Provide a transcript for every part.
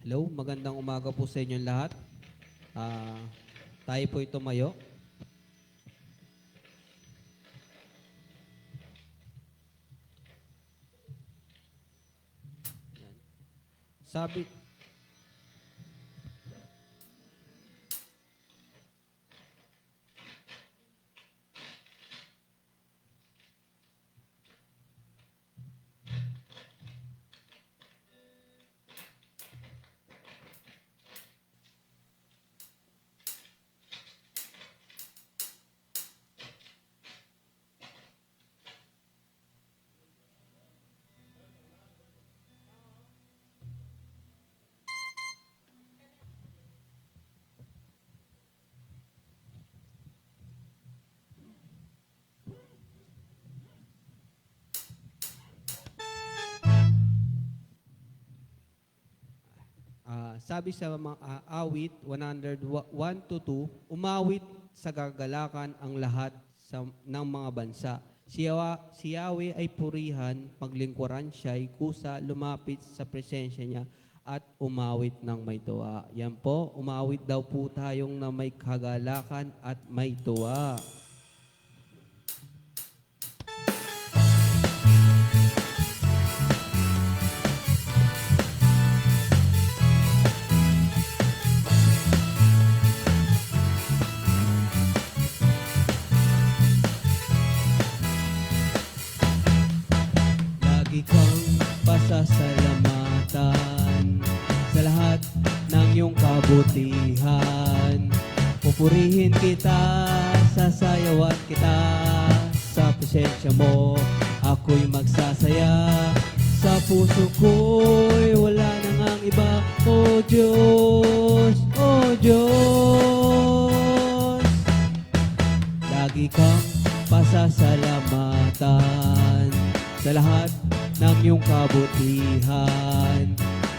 Hello, magandang umaga po sa inyong lahat. Ah, tayo po'y tumayo. Sabi, sabi sa mga awit 101 to 2, umawit sa gagalakan ang lahat ng mga bansa. Si Yahweh ay purihan, paglingkuran siya'y kusa, lumapit sa presensya niya at umawit ng may tuwa. Yan po, umawit daw po tayong na may kagalakan at may tuwa. Lagi kang pasasalamatan sa lahat ng iyong kabutihan. Pupurihin kita, sasayawan kita sa presensya mo. Ako'y magsasaya, sa puso ko'y wala nang ang iba. O Diyos, O Diyos, lagi kang pasasalamatan sa lahat ng iyong kabutihan.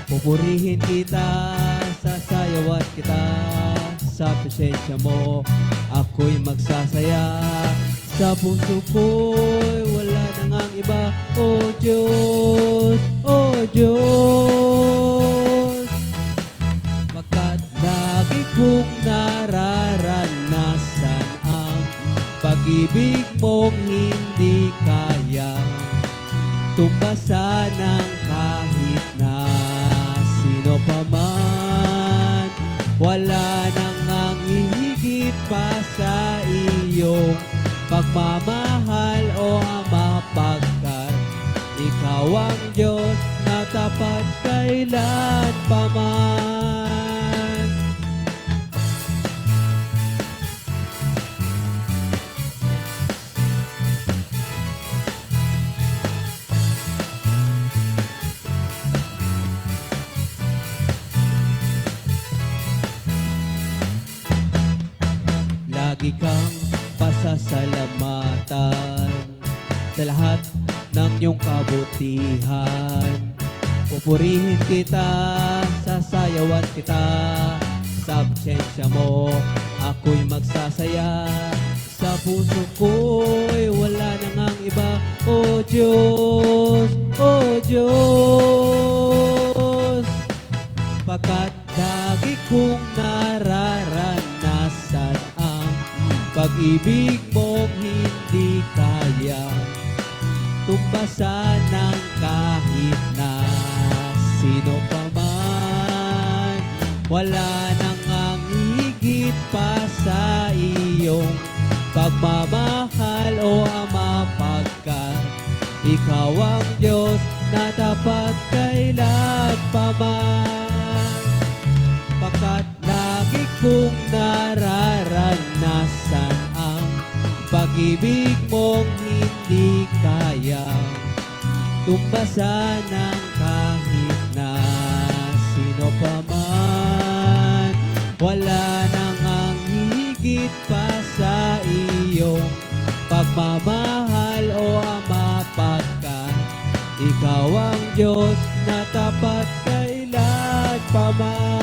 Pupurihin kita, sasayawan kita sa presensya mo. Ako'y magsasaya, sa puso ko'y wala nang ang iba. O Diyos, O Diyos, pagkat lagi kong nararanasan ang pag-ibig mong hindi kayang tumbasan ng kahit na sino pa man. Wala nang ang hihigit pa sa iyong pagmamahal, O Ama, pagkat ikaw ang Diyos na tapat kailan pa man. Lagi kang pasasalamatan sa lahat ng iyong kabutihan. Pupurihin kita, sasayawan kita sa presensya mo. Ako'y magsasaya, sa puso ko'y wala nang ang iba. O Diyos, O Diyos, pagkat lagi kong nararanasan ang pag-ibig mong hindi kaya tumbasan ng kahit na sino pa man. Wala nang ang higit pa sa iyong pagmamahal, O Ama, pagkat ikaw ang Diyos na tapat kailan pa man. Pagkat lagi kong nararanasan ang pag-ibig mong hindi kaya tumbasan ng kahit na sino pa man. Wala nang ang higit pa sa iyong pagmamahal, O Ama, pagkat ikaw ang Diyos na tapat kailan pa man.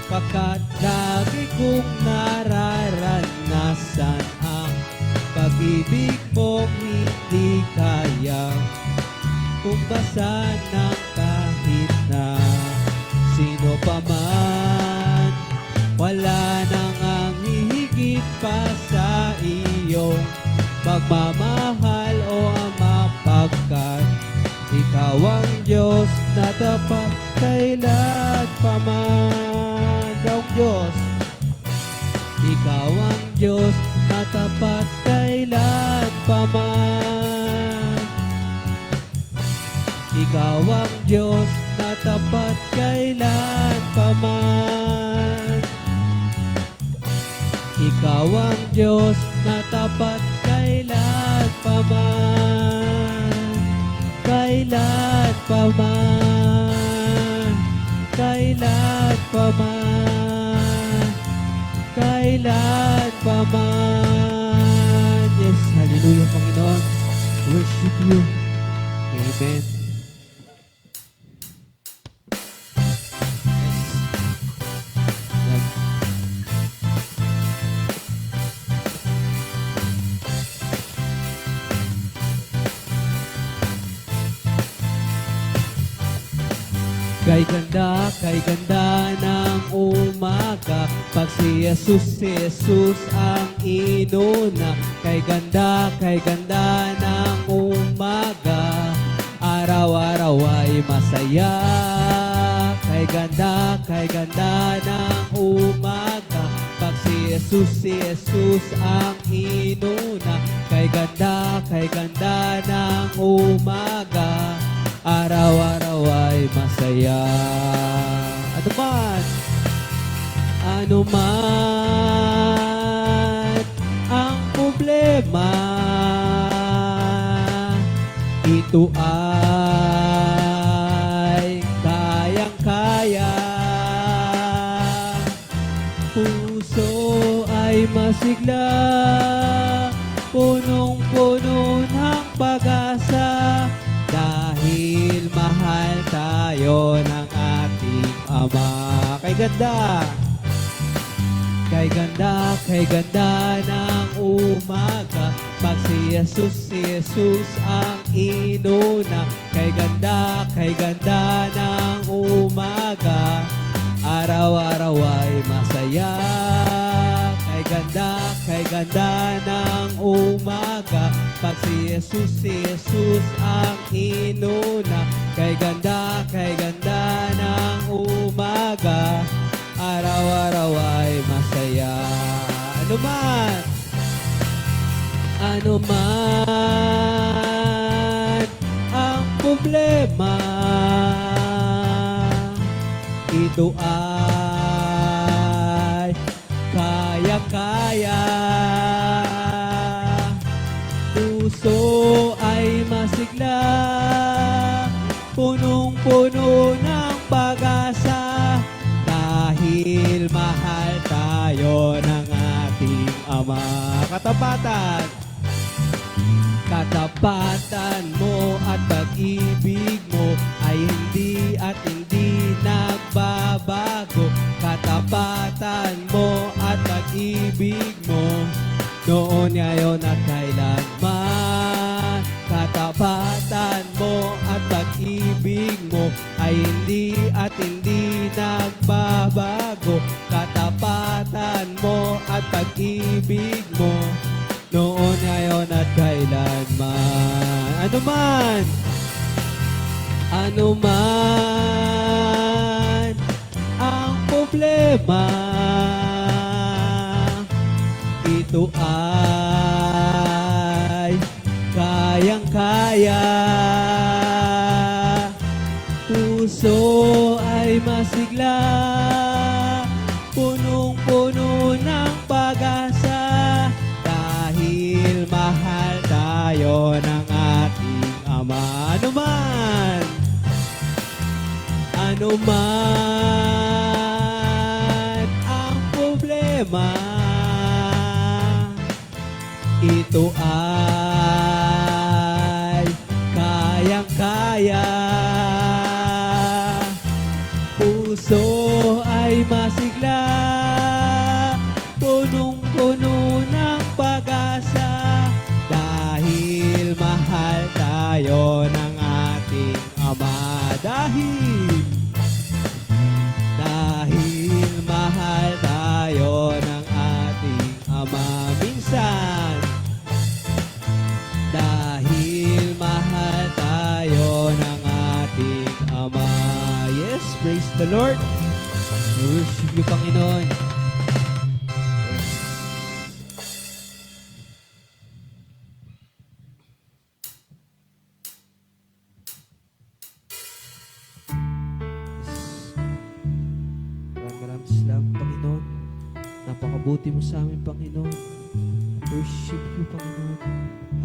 Pagkat lagi kong nararanasan ang pag-ibig mong hindi kaya tumbasan ng kahit na higit pa sa iyong pagmamahal, O Ama, pagkat Ikaw ang Diyos na tapat kailan pa man. Ikaw ang Diyos, Ikaw ang Diyos na tapat kailan pa man. Ikaw ang Diyos na tapat kailan pa man. Ikaw ang Diyos na tapat kailan pa man. Kailan pa man. Kailan pa man. Kailan pa man. Yes, hallelujah, Panginoon. Worship you. Amen. Kay ganda ng umaga, pag si Jesus ang inuna. Kay ganda ng umaga, araw-araw ay masaya. Kay ganda ng umaga, pag si Jesus ang inuna. Kay ganda ng umaga, araw-araw ay masaya. Ano man ang problema, ito ay kayang-kaya. Puso ay masigla, punong-puno ng pag-asa, dahil mahal tayo ng ating Ama. Kay ganda ng umaga, pag si Jesus ang inuna. Kay ganda ng umaga, araw-araw ay masaya. Kay ganda ng umaga, pag si Jesus ang inuna. Kay ganda ng umaga, araw-araw ay masaya. Ano man ang problema, ito ay kaya-kaya. Puso ay masigla, punong-puno ng pag-asa, dahil mahal tayo ng ating Ama. Katapatan mo at pag-ibig mo ay hindi nagbabago. Katapatan mo at pag-ibig mo, noon, ngayon at kailanman. Katapatan mo at pag-ibig mo ay hindi nagbabago. Katapatan mo at pag-ibig mo, noon, ngayon at kailanman. Ano man ang problema, ito ay kayang-kaya. Puso ay masigla, punong-puno ng pag-asa, dahil mahal tayo ng ating Ama. Ano man ang problema, ito ay kayang-kaya. Puso ay masigla, punong-puno ng pag-asa, dahil mahal tayo ng ating Ama. Dahil mahal tayo ng ating Ama. Lord. We worship you, Panginoon. Maraming salamat, Panginoon. Napakabuti mo sa amin, Panginoon. Worship you, Panginoon.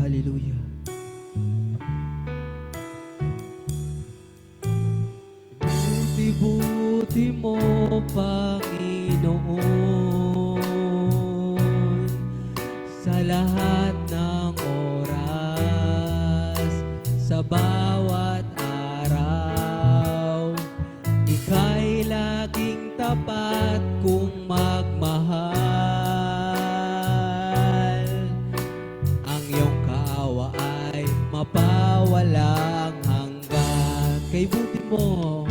Hallelujah. Buti mo, Panginoon, sa lahat ng oras, sa bawat araw. Ika'y laging tapat kung magmahal. Ang iyong kaawa ay mapawalang hanggan. Kay buti mo,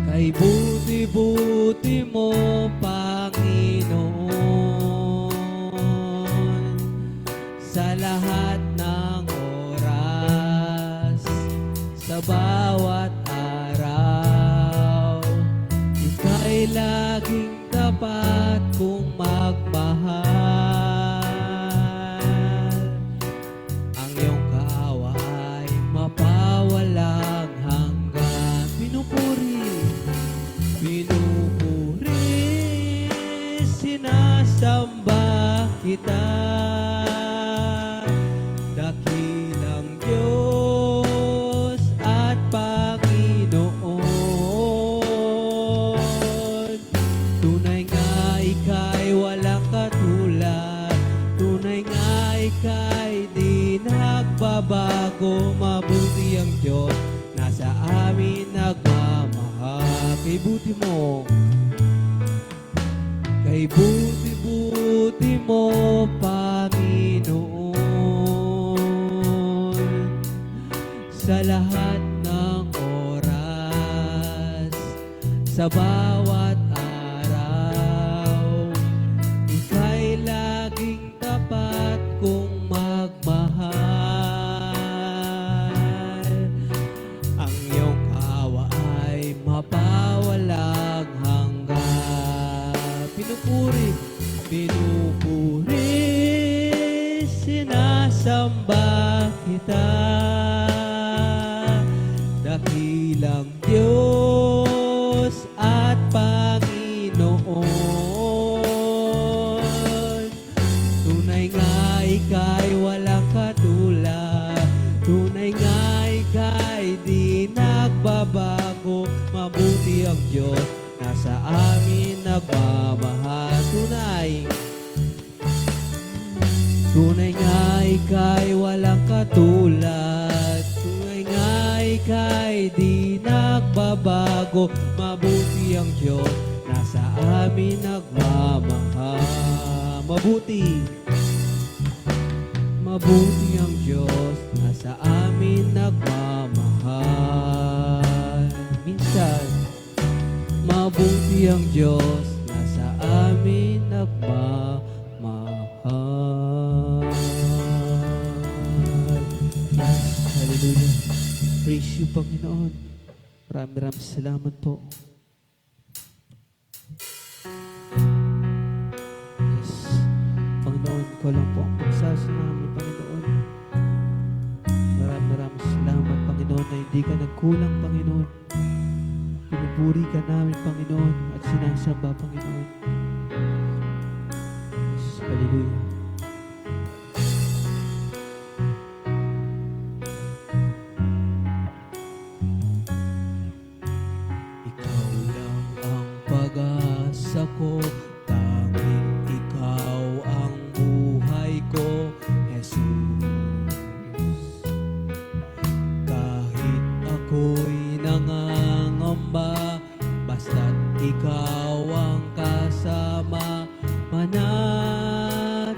kay buti-buti mo, Panginoon, sa lahat ng oras, sa bawat araw. Ika'y laging tapat kung magmahal. Ang iyong kaawa ay mapawalang hanggan. Pinupuri, sinasamba kita, dakilang Diyos at Panginoon. Tunay nga ika'y walang katulad, tunay nga ika'y di nagbabago. Mabuti ang Diyos, nasa amin nagmamahal. Kay buti mo, kay buti-buti mo, Panginoon, sa lahat ng oras, sa bawat araw. Ika'y laging tapat kung magmahal. Ang iyong kaawa ay mapawalang hanggan. Pinupuri, sinasamba kita, dakilang Diyos at Panginoon. Tunay nga ika'y walang katulad, tunay nga ika'y di nagbabago. Mabuti ang Diyos, nasa amin nagmamahal. Tunay nga ika'y walang katulad, tunay nga ika'y di nagbabago. Mabuti ang Diyos, nasa amin nagmamahal. Mabuti ang Diyos, nasa amin nagmamahal. Minsan, mabuti ang Diyos, nasa amin nagmamahal. Hallelujah. Praise you, Panginoon. Maraming salamat po. Yes. Panginoon, ko lang po ang pagsasa namin, Panginoon. Maraming salamat, Panginoon, na hindi ka nagkulang, Panginoon. Pinupuri ka namin, Panginoon, at sinasamba, Panginoon. Yes. Hallelujah. Ikaw lang ang pag-asa ko, tanging ikaw ang buhay ko, Jesus. Kahit ako'y nangangamba, basta't ikaw ang kasama, manat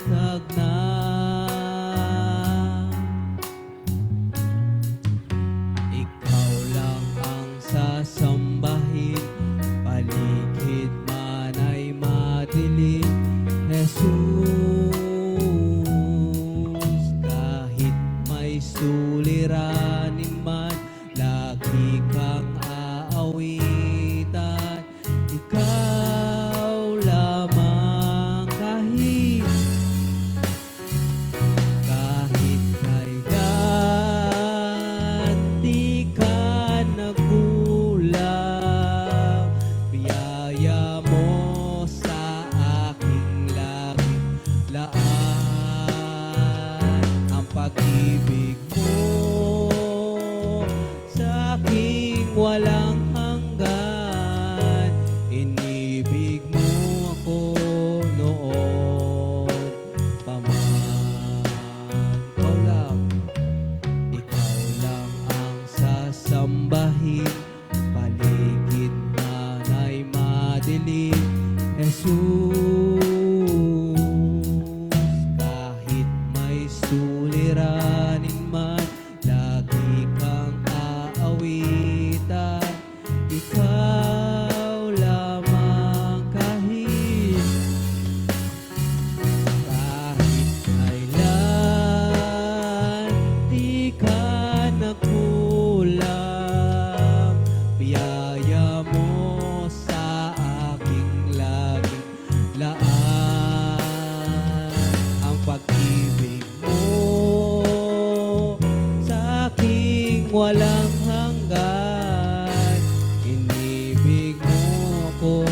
walang hanggan. Inibig mo ako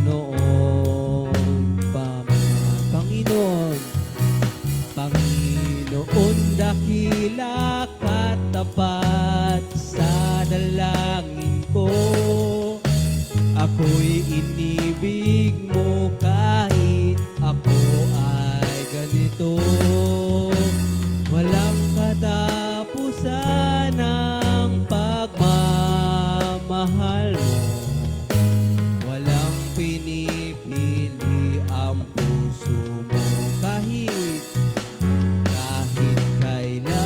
noon pa man. Panginoon, Panginoon, dakila ka tapat sa dalangin ko. Ako'y inibig mo kahit ako ay ganito. Walang katapusan ang pagmamahal mo. Walang pinipili ang puso mo kahit kailan.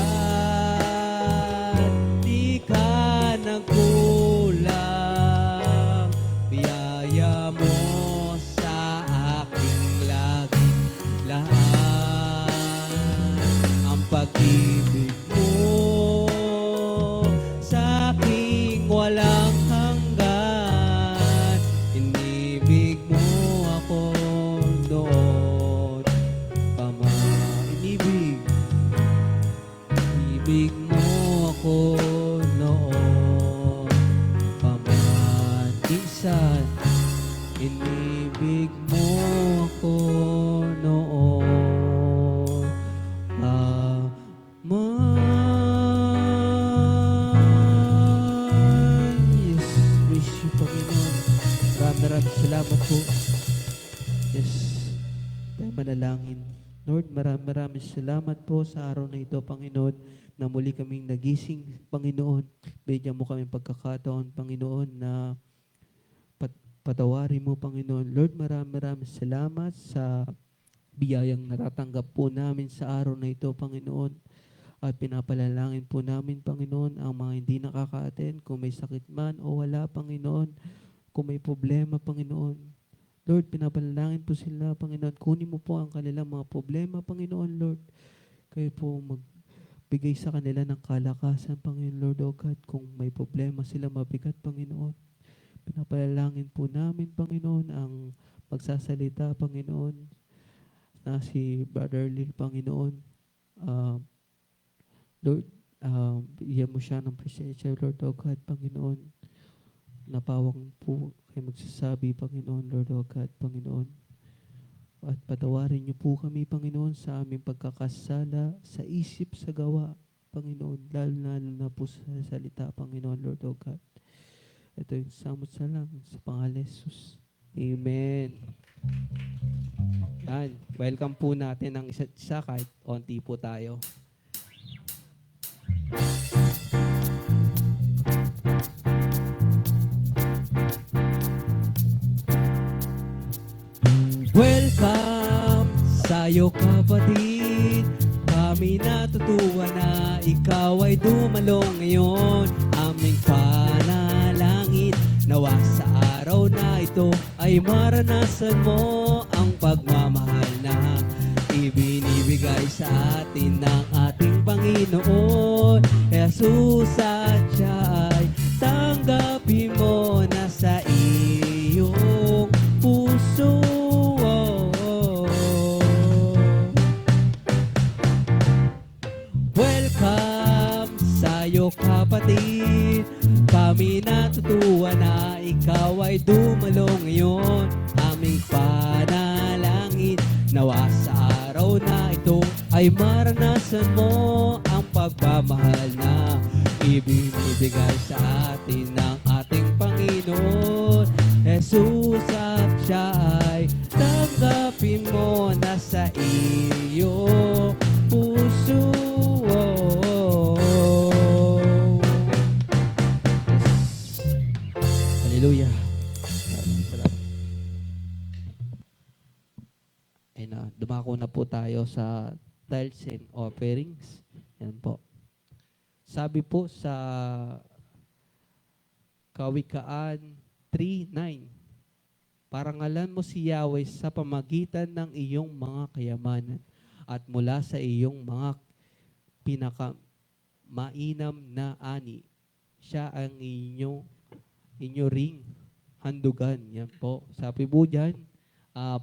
Di ka nagkulang, biyaya mo sa aking laging lahat. Ang pag-ibig mo sa aking walang hanggan. Inibig mo ako noon pa man. Inibig mo ako noon pa man. Minsan, inibig mo ako noon pa man. Yes, wish you, Panginoon. Maraming salamat po. Yes, tayo manalangin. Lord, maraming salamat po sa araw na ito, Panginoon, na muli kaming nagising, Panginoon. Bigyan mo kaming pagkakataon, Panginoon, na patawarin mo, Panginoon. Lord, maraming salamat sa biyayang natatanggap po namin sa araw na ito, Panginoon. At pinapalalangin po namin, Panginoon, ang mga hindi nakaka-attend, kung may sakit man o wala, Panginoon, kung may problema, Panginoon. Lord, pinapalalangin po sila, Panginoon. Kunin mo po ang kanilang mga problema, Panginoon, Lord. Kayo po magbigay sa kanila ng kalakasan, Panginoon, Lord, O God. Kung may problema sila mabigat, Panginoon. Pinapalalangin po namin, Panginoon, ang magsasalita, Panginoon, na si Brother Lil, Panginoon. Lord, bigyan mo siya ng presensya, Lord, O God, Panginoon. Napawang po kayo magsasabi, Panginoon, Lord, O God, Panginoon. At patawarin niyo po kami, Panginoon, sa aming pagkakasala, sa isip, sa gawa, Panginoon, lalo na po sa salita, Panginoon, Lord, O God. Ito yung samot sa lang sa pangalan Jesus. Amen. Yan. Welcome po natin ang isa't isa kahit onti po tayo. Welcome sa'yo, kapatid. Kami natutuwa na ikaw ay dumalong ngayon. Aming panalangin, nawa sa araw na ito ay maranasan mo ang pagmamahal na ibinibigay sa atin ng ating Panginoon. Jesus, at siya ay tanggapin mo na sa iyong puso. Welcome sa'yo, kapatid. Kami natutuwa na ikaw ay dumalong ngayon. Aming panalangin, nawa sa araw na ito ay maranasan mo ang pagmamahal na ibinibigay sa atin ng ating Panginoon. Jesus, at siya ay tanggapin mo na sa iyo puso. Hallelujah. And dumako na po tayo sa tithes and offerings. Yan po. Sabi po sa Kawikaan 3:9, parangalan mo si Yahweh sa pamagitan ng iyong mga kayamanan at mula sa iyong mga pinakamainam na ani. Siya ang inyo ring handugan. Yan po. Sabi po dyan,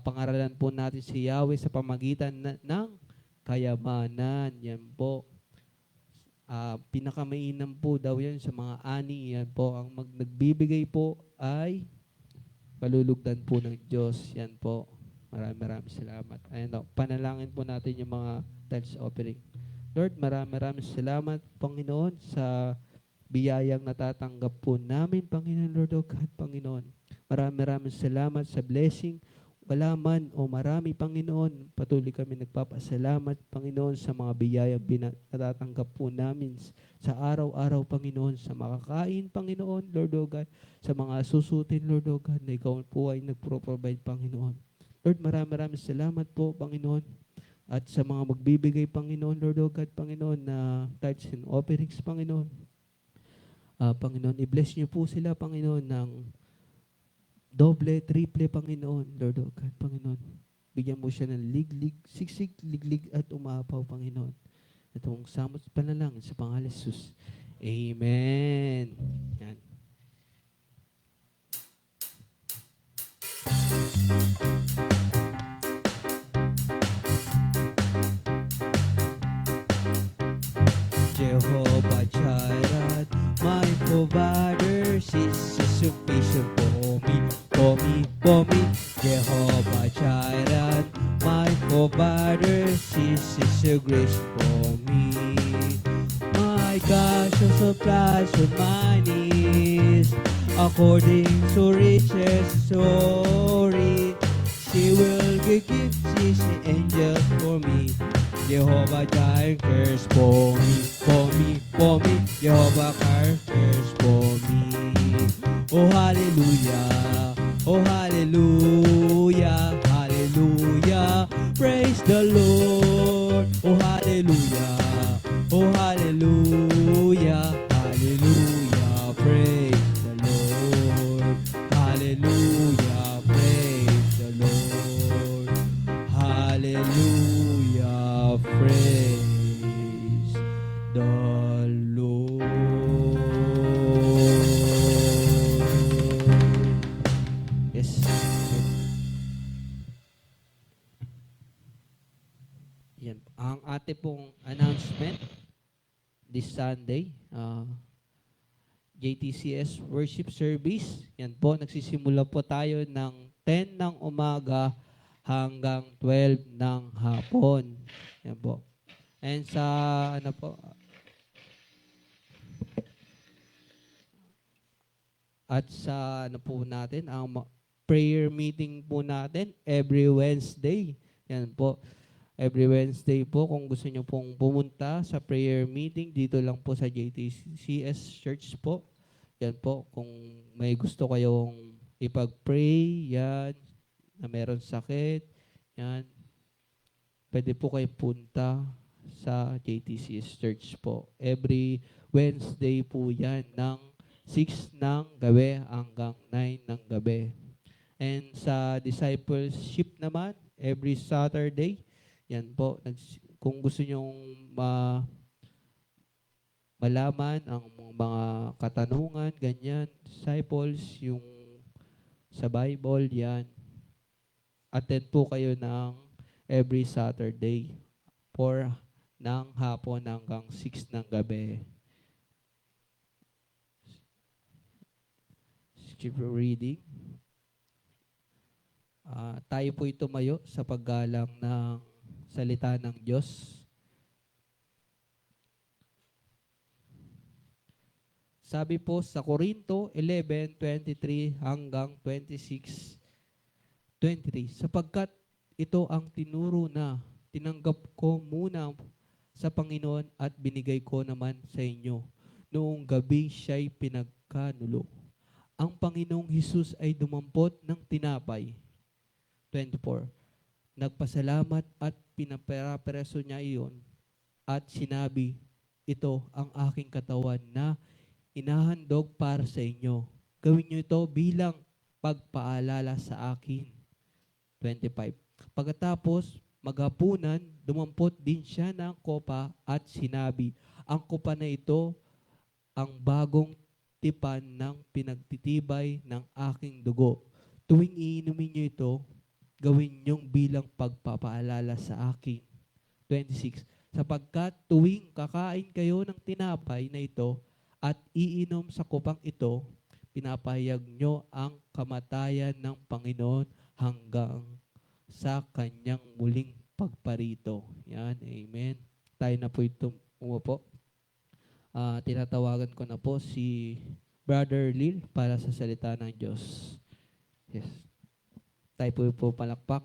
pangaralan po natin si Yahweh sa pamagitan ng kayamanan. Yan po. Pinakamainam po daw yan sa mga ani. Yan po, ang nagbibigay po ay kalulugdan po ng Diyos. Yan po. Maraming salamat. Ayun, panalangin po natin yung mga tithes offering. Lord, maraming salamat, Panginoon, sa biyayang natatanggap po namin, Panginoon, Lord o God, Panginoon. Maraming salamat sa blessing. Wala man o marami, Panginoon, patuloy kami nagpapasalamat, Panginoon, sa mga biyayang natatanggap po namin sa araw-araw, Panginoon, sa makakain, Panginoon, Lord o God, sa mga susutin, Lord o God, na ikaw po ay nagpro-provide, Panginoon. Lord, maraming salamat po, Panginoon, at sa mga magbibigay, Panginoon, Lord o God, Panginoon, na tithes and offerings, Panginoon. Panginoon, i-bless niyo po sila, Panginoon, ng doble, triple, Panginoon, Lord o God, Panginoon. Bigyan mo siya ng liglig, siksik, liglig, at umapaw, Panginoon. Itong samot panalangin sa pangalan Jesus. Amen. Yan. Jehovah Jireh, my provider, she's sufficient for me. Jehovah Jireh, my provider, she's so grace for me. My God shall supply all my needs, according to riches glory. She will give gifts, angels for me. Jehovah Jireh cares for me. Jehovah cares for me. Oh hallelujah, oh hallelujah, hallelujah. Praise the Lord. Oh hallelujah, oh hallelujah, hallelujah. Praise the Lord. Hallelujah, praise the Lord. Hallelujah, praise the Lord. Yes. Yan. Ang ate pong announcement this Sunday, JTCS Worship Service. Yan po, nagsisimula po tayo ng 10 ng umaga hanggang 12 ng hapon. Yan po. And sa ano po, at sa ano po natin, ang prayer meeting po natin every Wednesday. Yan po. Every Wednesday po, kung gusto nyo pong pumunta sa prayer meeting, dito lang po sa JTCS Church po. Yan po, kung may gusto kayong ipag-pray, yan, na meron sakit, yan, pwede po kayo punta sa JTCS Church po. Every Wednesday po yan, ng 6 ng gabi hanggang 9 ng gabi. And sa discipleship naman, every Saturday, yan po, kung gusto nyong malaman ang mga katanungan, ganyan, disciples, yung sa Bible, yan, attend po kayo ng every Saturday 4 ng hapon hanggang 6 ng gabi. Scripture reading. Tayo po tumayo sa paggalang ng salita ng Diyos. Sabi po sa Korinto 11:23 hanggang 26:23, sapagkat ito ang tinuro na tinanggap ko muna sa Panginoon at binigay ko naman sa inyo noong gabi siya'y pinagkanulo. Ang Panginoong Hesus ay dumampot ng tinapay. 24. Nagpasalamat at pinaperapreso niya iyon at sinabi, ito ang aking katawan na inahandog para sa inyo. Gawin niyo ito bilang pagpaalala sa akin. 25. Pagkatapos maghapunan, dumampot din siya ng kopa at sinabi, ang kopa na ito ang bagong tipan ng pinagtitibay ng aking dugo. Tuwing iinumin niyo ito, gawin niyong bilang pagpapaalala sa akin. 26. Sapagkat tuwing kakain kayo ng tinapay na ito at iinom sa kupang ito, pinapahayag nyo ang kamatayan ng Panginoon hanggang sa kanyang muling pagparito. Yan, amen. Tayo na po ito umupo. Tinatawagan ko na po si Brother Lil para sa salita ng Diyos. Yes. Tayo po palakpak.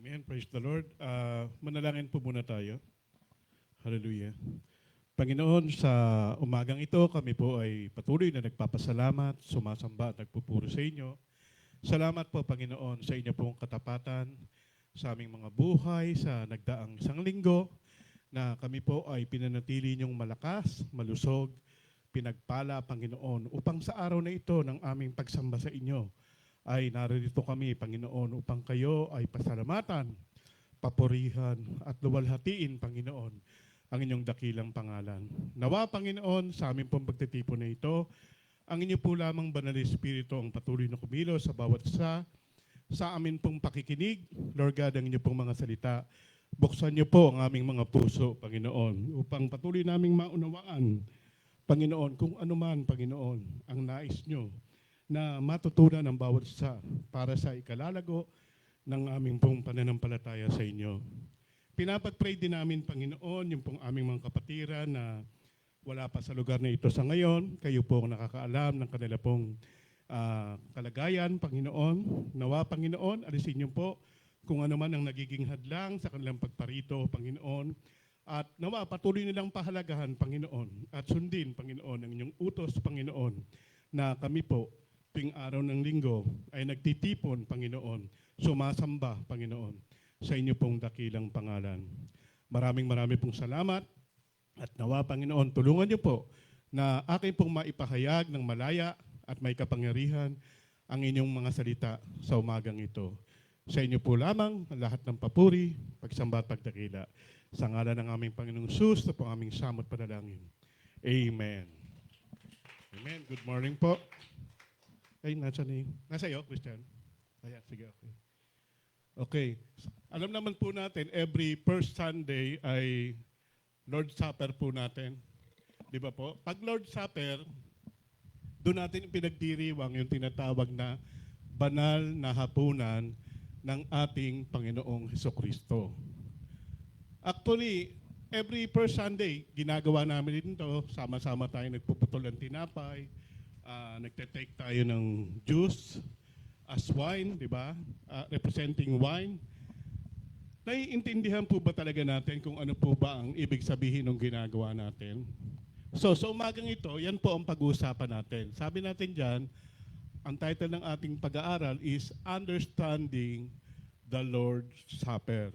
Amen. Praise the Lord. Manalangin po muna tayo. Hallelujah. Panginoon, sa umagang ito, kami po ay patuloy na nagpapasalamat, sumasamba at nagpupuro sa inyo. Salamat po, Panginoon, sa inyo pong katapatan sa aming mga buhay sa nagdaang isang linggo na kami po ay pinanatili niyong malakas, malusog, pinagpala, Panginoon, upang sa araw na ito ng aming pagsamba sa inyo ay naririto kami, Panginoon, upang kayo ay pasalamatan, papurihan at luwalhatiin, Panginoon, ang inyong dakilang pangalan. Nawa, Panginoon, sa aming pong pagtitipon na ito, ang inyo po lamang Banal na Espiritu ang patuloy na kumilos sa bawat isa, sa amin pong pakikinig, Lord God, ang inyo pong mga salita. Buksan niyo po ang aming mga puso, Panginoon, upang patuloy naming maunawaan, Panginoon, kung ano man, Panginoon, ang nais niyo na matutunan ng bawat isa para sa ikalalago ng aming pong pananampalataya sa inyo. Pinapag-pray din namin, Panginoon, yung pong aming mga kapatiran na wala pa sa lugar na ito sa ngayon. Kayo po ang nakakaalam ng kanila pong kalagayan, Panginoon. Nawa, Panginoon, alisin niyo po kung ano man ang nagiging hadlang sa kanilang pagparito, Panginoon. At nawa, patuloy nilang pahalagahan, Panginoon, at sundin, Panginoon, ang inyong utos, Panginoon, na kami po tuwing araw ng linggo ay nagtitipon, Panginoon, sumasamba, Panginoon, sa inyo pong dakilang pangalan. Maraming pong salamat at nawa, Panginoon, tulungan niyo po na akin pong maipahayag ng malaya at may kapangyarihan ang inyong mga salita sa umagang ito. Sa inyo po lamang ang lahat ng papuri, pagsamba at pagdakila. Sa ngalan ng aming Panginoong Sus na po aming samot panalangin. Amen. Amen. Good morning po. Ay, nasa iyo, Christian? Ayan, sige, okay. Okay. Alam naman po natin, every first Sunday ay Lord's Supper po natin. Di ba po? Pag Lord's Supper, doon natin pinagdiriwang yung tinatawag na banal na hapunan ng ating Panginoong Hesukristo. Actually, every first Sunday, ginagawa namin ito, sama-sama tayo nagpuputol ng tinapay, nagte-take tayo ng juice as wine, di ba? Representing wine. Naiintindihan po ba talaga natin kung ano po ba ang ibig sabihin ng ginagawa natin? So, sa umagang ito, yan po ang pag-uusapan natin. Sabi natin dyan, ang title ng ating pag-aaral is Understanding the Lord's Supper.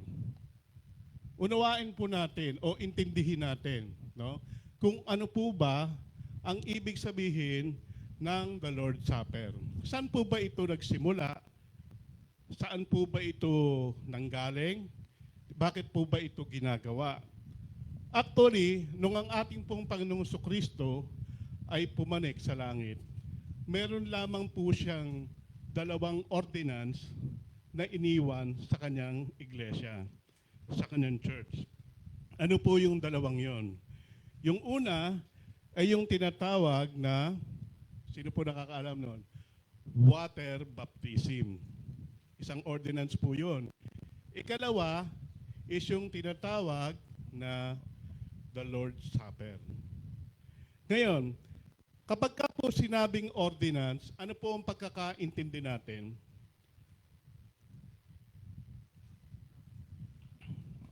Unawain po natin o intindihin natin, no? Kung ano po ba ang ibig sabihin ng the Lord's Supper. Saan po ba ito nagsimula? Saan po ba ito nanggaling? Bakit po ba ito ginagawa? Actually, nung ang ating pong Panginoong Jesucristo ay pumanik sa langit, meron lamang po siyang dalawang ordinance na iniwan sa kanyang iglesia, sa kanyang church. Ano po yung dalawang yon? Yung una ay yung tinatawag na, sino po nakakaalam nun? Water baptism. Isang ordinance po yun. Ikalawa is yung tinatawag na the Lord's Supper. Ngayon, kapag ka po sinabing ordinance, ano po ang pagkakaintindi natin?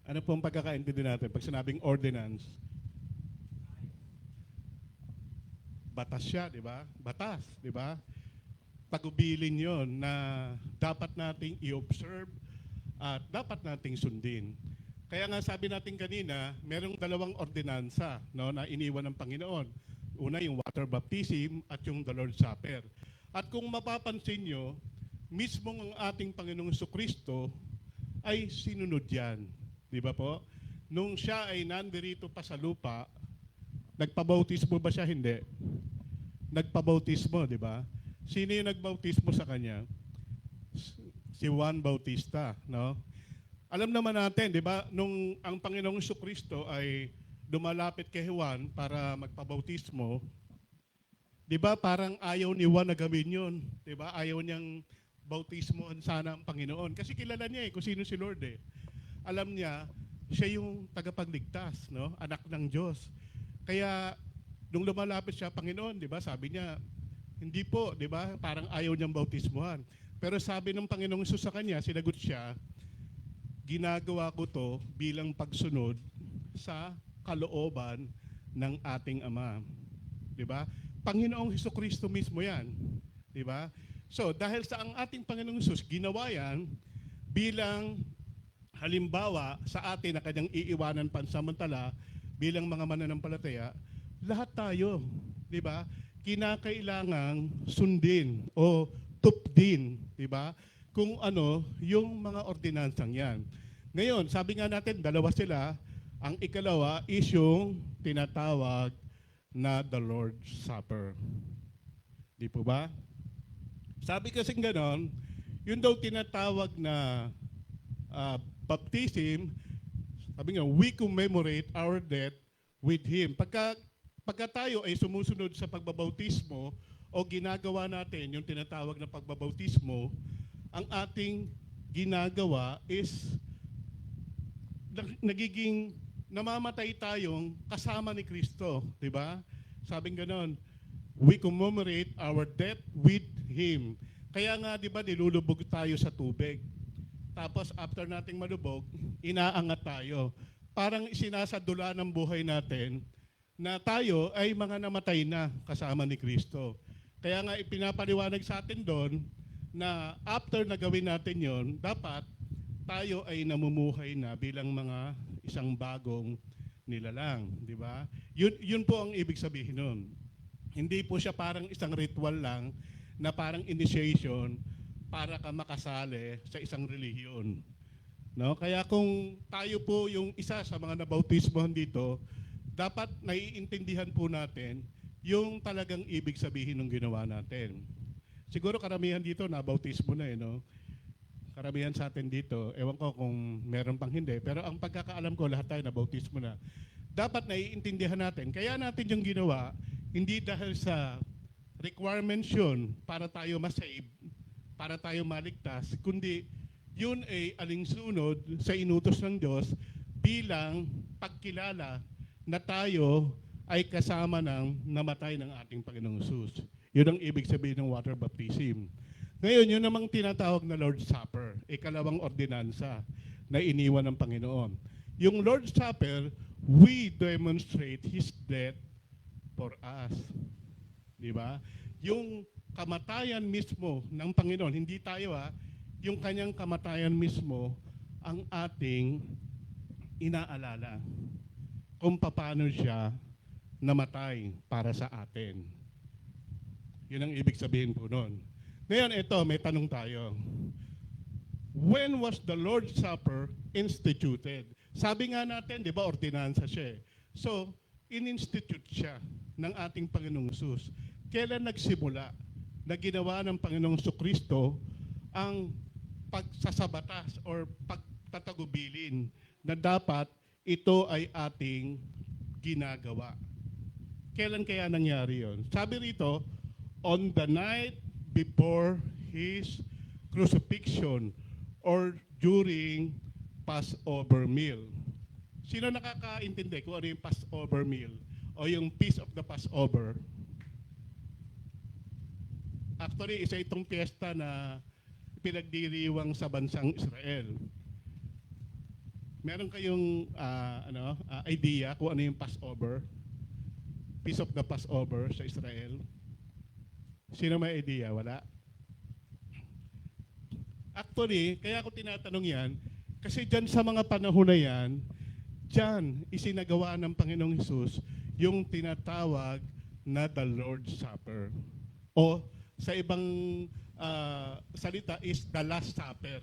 Ano po ang pagkakaintindi natin? Pag sinabing ordinance, batas siya, di ba? Batas, di ba? Tagubilin yon na dapat nating i-observe at dapat nating sundin. Kaya nga sabi natin kanina, merong dalawang ordinansa, no, na iniwan ng Panginoon. Una yung water baptism at yung the Lord's Supper. At kung mapapansin nyo, mismo ang ating Panginoong Jesucristo ay sinunod yan. Di ba po? Nung siya ay nandirito pa sa lupa, nagpabautismo ba siya? Hindi. Nagpabautismo, di ba? Sino yung nagbautismo sa kanya? Si Juan Bautista, no? Alam naman natin, di ba, nung ang Panginoong Jesucristo ay dumalapit kay Juan para magpabautismo, di ba, parang ayaw ni Juan na gawin yun. Di ba? Ayaw niyang bautismohan sana ang Panginoon. Kasi kilala niya kung sino si Lord eh. Alam niya, siya yung tagapagligtas, no? Anak ng Diyos. Kaya, nung lumalapit siya, Panginoon, di ba, sabi niya, hindi po, di ba, parang ayaw niyang bautismohan. Pero sabi ng Panginoong Hesus sa kanya, sinagot siya, ginagawa ko to bilang pagsunod sa kalooban ng ating Ama. Di ba? Panginoong Hesukristo mismo yan. Di ba? So, dahil sa ang ating Panginoong Hesus, ginawa yan bilang halimbawa sa atin na kanyang iiwanan pansamantala bilang mga mananampalataya, lahat tayo, di ba? Kinakailangang sundin o tupdin, di ba? Kung ano yung mga ordinansang yan. Ngayon, sabi nga natin, dalawa sila. Ang ikalawa is yung tinatawag na the Lord's Supper. Di po ba? Sabi kasing ganon, yun daw tinatawag na baptism, sabi nga, we commemorate our death with Him. Pagka tayo ay sumusunod sa pagbabautismo o ginagawa natin yung tinatawag na pagbabautismo, ang ating ginagawa is nagiging namamatay tayong kasama ni Kristo, di ba? Sabing ganon, we commemorate our death with Him. Kaya nga, di ba, nilulubog tayo sa tubig. Tapos after nating malubog, inaangat tayo. Parang sinasadula ng buhay natin na tayo ay mga namatay na kasama ni Kristo. Kaya nga ipinapaliwanag sa atin doon na after na gawin natin yon, dapat tayo ay namumuhay na bilang mga isang bagong nilalang, di ba? Yun po ang ibig sabihin nun. Hindi po siya parang isang ritual lang na parang initiation para ka makasali sa isang relihiyon. No? Kaya kung tayo po yung isa sa mga nabautismohan dito, dapat naiintindihan po natin yung talagang ibig sabihin ng ginawa natin. Siguro karamihan dito nabautismo na no? Karamihan sa atin dito, ewan ko kung meron pang hindi, pero ang pagkakaalam ko lahat tayo nabautismo na. Dapat naiintindihan natin, kaya natin yung ginawa, hindi dahil sa requirements yun para tayo masave, para tayo maligtas, kundi yun ay alinsunod sa inutos ng Diyos bilang pagkilala na tayo ay kasama ng namatay ng ating Panginoong Hesus. Yun ang ibig sabihin ng water baptism. Ngayon, yun namang tinatawag na Lord's Supper, ikalawang ordinansa na iniwan ng Panginoon. Yung Lord's Supper, we demonstrate His death for us. Di ba? Yung kamatayan mismo ng Panginoon, hindi tayo yung kanyang kamatayan mismo ang ating inaalala kung paano siya namatay para sa atin. Yun ang ibig sabihin po noon. Ngayon, ito, may tanong tayo. When was the Lord's Supper instituted? Sabi nga natin, di ba, ordinansa siya. So, in-institute siya ng ating Panginoong Hesus. Kailan nagsimula na ginawa ng Panginoong Jesucristo ang pagsasabatas or pagtatagubilin na dapat ito ay ating ginagawa? Kailan kaya nangyari yon? Sabi rito, on the night before His crucifixion or during Passover meal. Sino nakakaintindi kung ano yung Passover meal o yung Feast of the Passover? Actually, isa itong piyesta na pinagdiriwang sa bansang Israel. Meron kayong idea kung ano yung Passover? Piece of the Passover sa Israel? Sino may idea? Wala? Actually, kaya ako tinatanong yan, kasi dyan sa mga panahon na yan, dyan isinagawa ng Panginoong Hesus yung tinatawag na the Lord's Supper. O sa ibang salita is the Last Supper.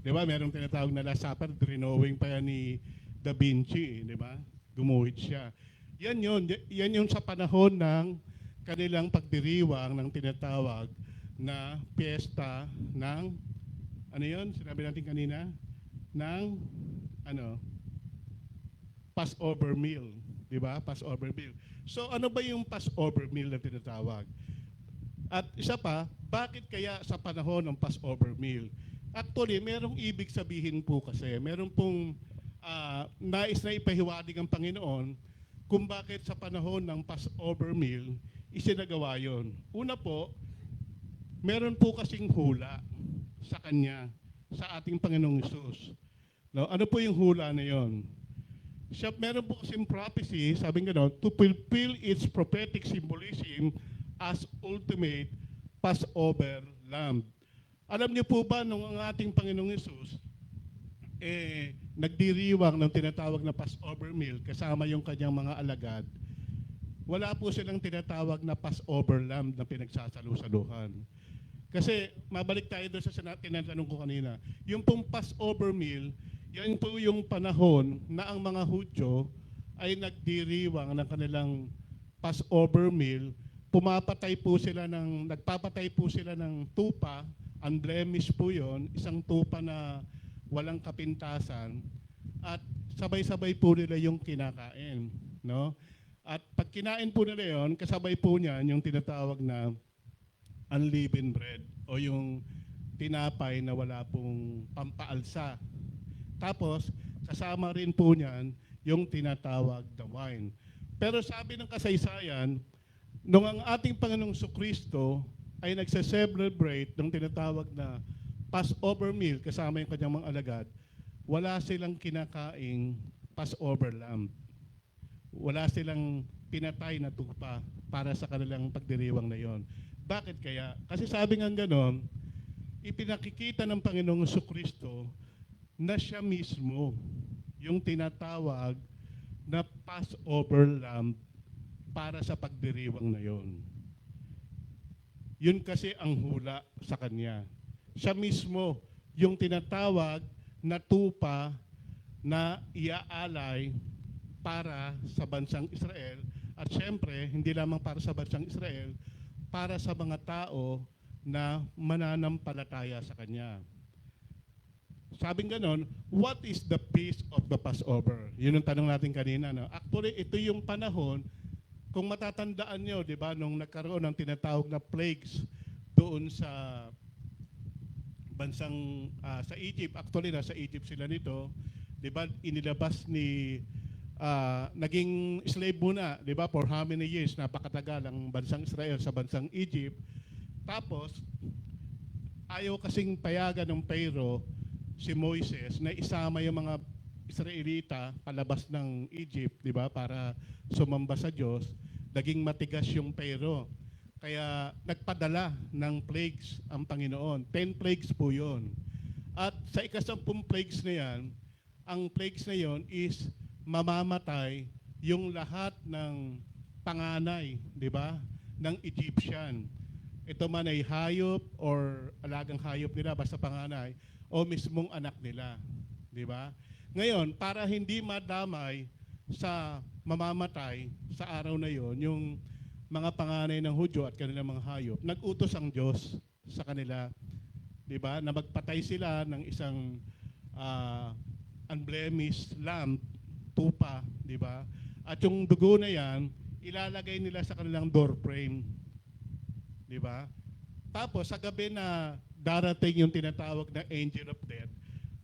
Di ba? Merong tinatawag na Last Supper, drawing pa yan ni Da Vinci, di ba? Gumuhit siya. Yan yun sa panahon ng kanilang pagdiriwang ng tinatawag na piyesta ng, ano yun? Sinabi natin kanina? Ng, Passover meal. Di ba? Passover meal. So ano ba yung Passover meal na tinatawag? At isa pa, bakit kaya sa panahon ng Passover meal? Actually, merong ibig sabihin po kasi. Meron pong nais na ipahiwatig ang Panginoon kung bakit sa panahon ng Passover meal, isinagawa yon. Una po, meron po kasing hula sa Kanya, sa ating Panginoong Hesus. No? Ano po yung hula na yon? Meron po kasing prophecy, sabi nga to fulfill its prophetic symbolism as ultimate Passover lamb. Alam niyo po ba nung ang ating Panginoong Hesus nagdiriwang ng tinatawag na Passover meal kasama yung kanyang mga alagad, wala po silang tinatawag na Passover lamb na pinagsasalu-saluhan. Kasi mabalik tayo doon sa tinatanong ko kanina, yung pong Passover meal, yan po yung panahon na ang mga Hudyo ay nagdiriwang ng kanilang Passover meal, nagpapatay po sila ng tupa, unblemished po yon, isang tupa na walang kapintasan, at sabay-sabay po nila yung kinakain. No? At pag kinain po nila yon, kasabay po niyan yung tinatawag na unleavened bread o yung tinapay na wala pong pampaalsa. Tapos, kasama rin po niyan yung tinatawag na wine. Pero sabi ng kasaysayan, nung ang ating Panginoong Kristo ay nagse-celebrate ng tinatawag na Passover meal kasama yung kanyang mga alagad, wala silang kinakaing Passover lamb. Wala silang pinatay na tupa para sa kanilang pagdiriwang na yon. Bakit kaya? Kasi sabi nga ganon, ipinakikita ng Panginoong Kristo na siya mismo yung tinatawag na Passover lamb para sa pagdiriwang na yon. Yun kasi ang hula sa kanya. Siya mismo yung tinatawag na tupa na iaalay para sa bansang Israel, at syempre, hindi lamang para sa bansang Israel, para sa mga tao na mananampalataya sa Kanya. Sabing ganon, what is the feast of the Passover? Yun ang tanong natin kanina. No? Actually, ito yung panahon, kung matatandaan nyo, di ba, nung nagkaroon ng tinatawag na plagues doon sa bansang sa Egypt. Actually, nasa Egypt sila nito. Di ba, inilabas naging slave muna, di ba, for how many years, napakatagal ang bansang Israel sa bansang Egypt. Tapos, ayaw kasing payagan ng Pharaoh si Moises na isama yung mga Israelita palabas ng Egypt, di ba, para sumamba sa Diyos. Naging matigas yung Pharaoh. Kaya nagpadala ng plagues ang Panginoon. 10 plagues po yun. At sa ika-10 plagues na yan, ang plagues na yon is mamamatay yung lahat ng panganay, di ba, ng Egyptian. Ito man ay hayop or alagang hayop nila, basta panganay, o mismong anak nila, di ba? Ngayon, para hindi madamay sa mamamatay sa araw na yon, yung mga panganay ng Hudyo at kanilang mga hayop, nag-utos ang Diyos sa kanila, di ba, na magpatay sila ng isang unblemished lamb, tupa, di ba? At yung dugo na yan, ilalagay nila sa kanilang door frame, di ba? Tapos sa gabi na darating yung tinatawag na angel of death,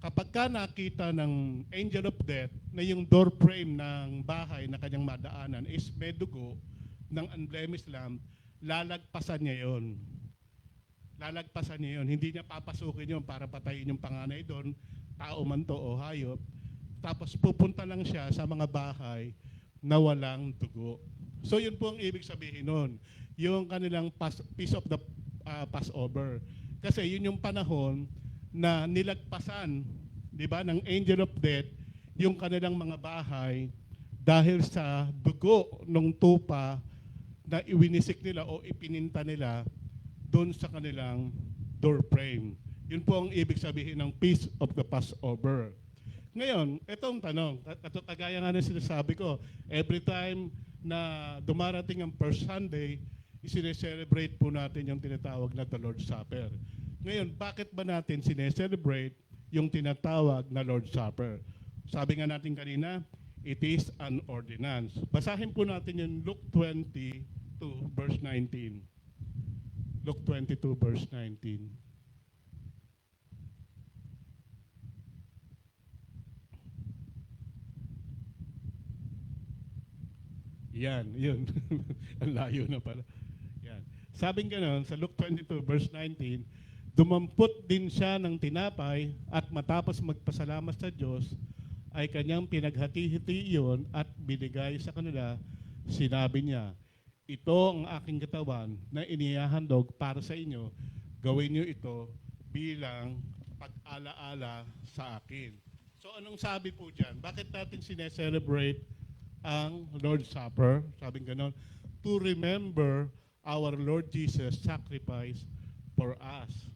kapag ka nakita ng angel of death na yung door frame ng bahay na kanyang madaanan is may dugo ng unblemished lamb, lalagpasan niya yon. Lalagpasan niya yon. Hindi niya papasukin yon para patayin yung panganay doon, tao man to o hayop. tapos pupunta lang siya sa mga bahay na walang dugo. So yun po ang ibig sabihin nun, yung kanilang piece of the Passover. Kasi yun yung panahon na nilagpasan, di ba, ng angel of death yung kanilang mga bahay dahil sa dugo ng tupa na iwinisik nila o ipininta nila doon sa kanilang door frame. Yun po ang ibig sabihin ng piece of the Passover. Ngayon, itong tanong, kagaya nga na sinasabi ko, every time na dumarating ang first Sunday, isineselebrate po natin yung tinatawag na the Lord's Supper. Ngayon, bakit ba natin sineselebrate yung tinatawag na Lord's Supper? Sabi nga natin kanina, it is an ordinance. Basahin po natin yung Luke 22 verse 19. Luke 22 verse 19. Yan, yun. Ang layo na pala. Yan. Sabing gano'n, sa Luke 22 verse 19, dumampot din siya ng tinapay at matapos magpasalamat sa Diyos, ay kanyang pinaghati-hati iyon at binigay sa kanila. Sinabi niya, ito ang aking katawan na inihahandog para sa inyo. Gawin niyo ito bilang pag-alaala sa akin. So anong sabi po dyan? Bakit natin sineselebrate ang Lord's Supper? Sabing ganon, to remember our Lord Jesus sacrifice for us.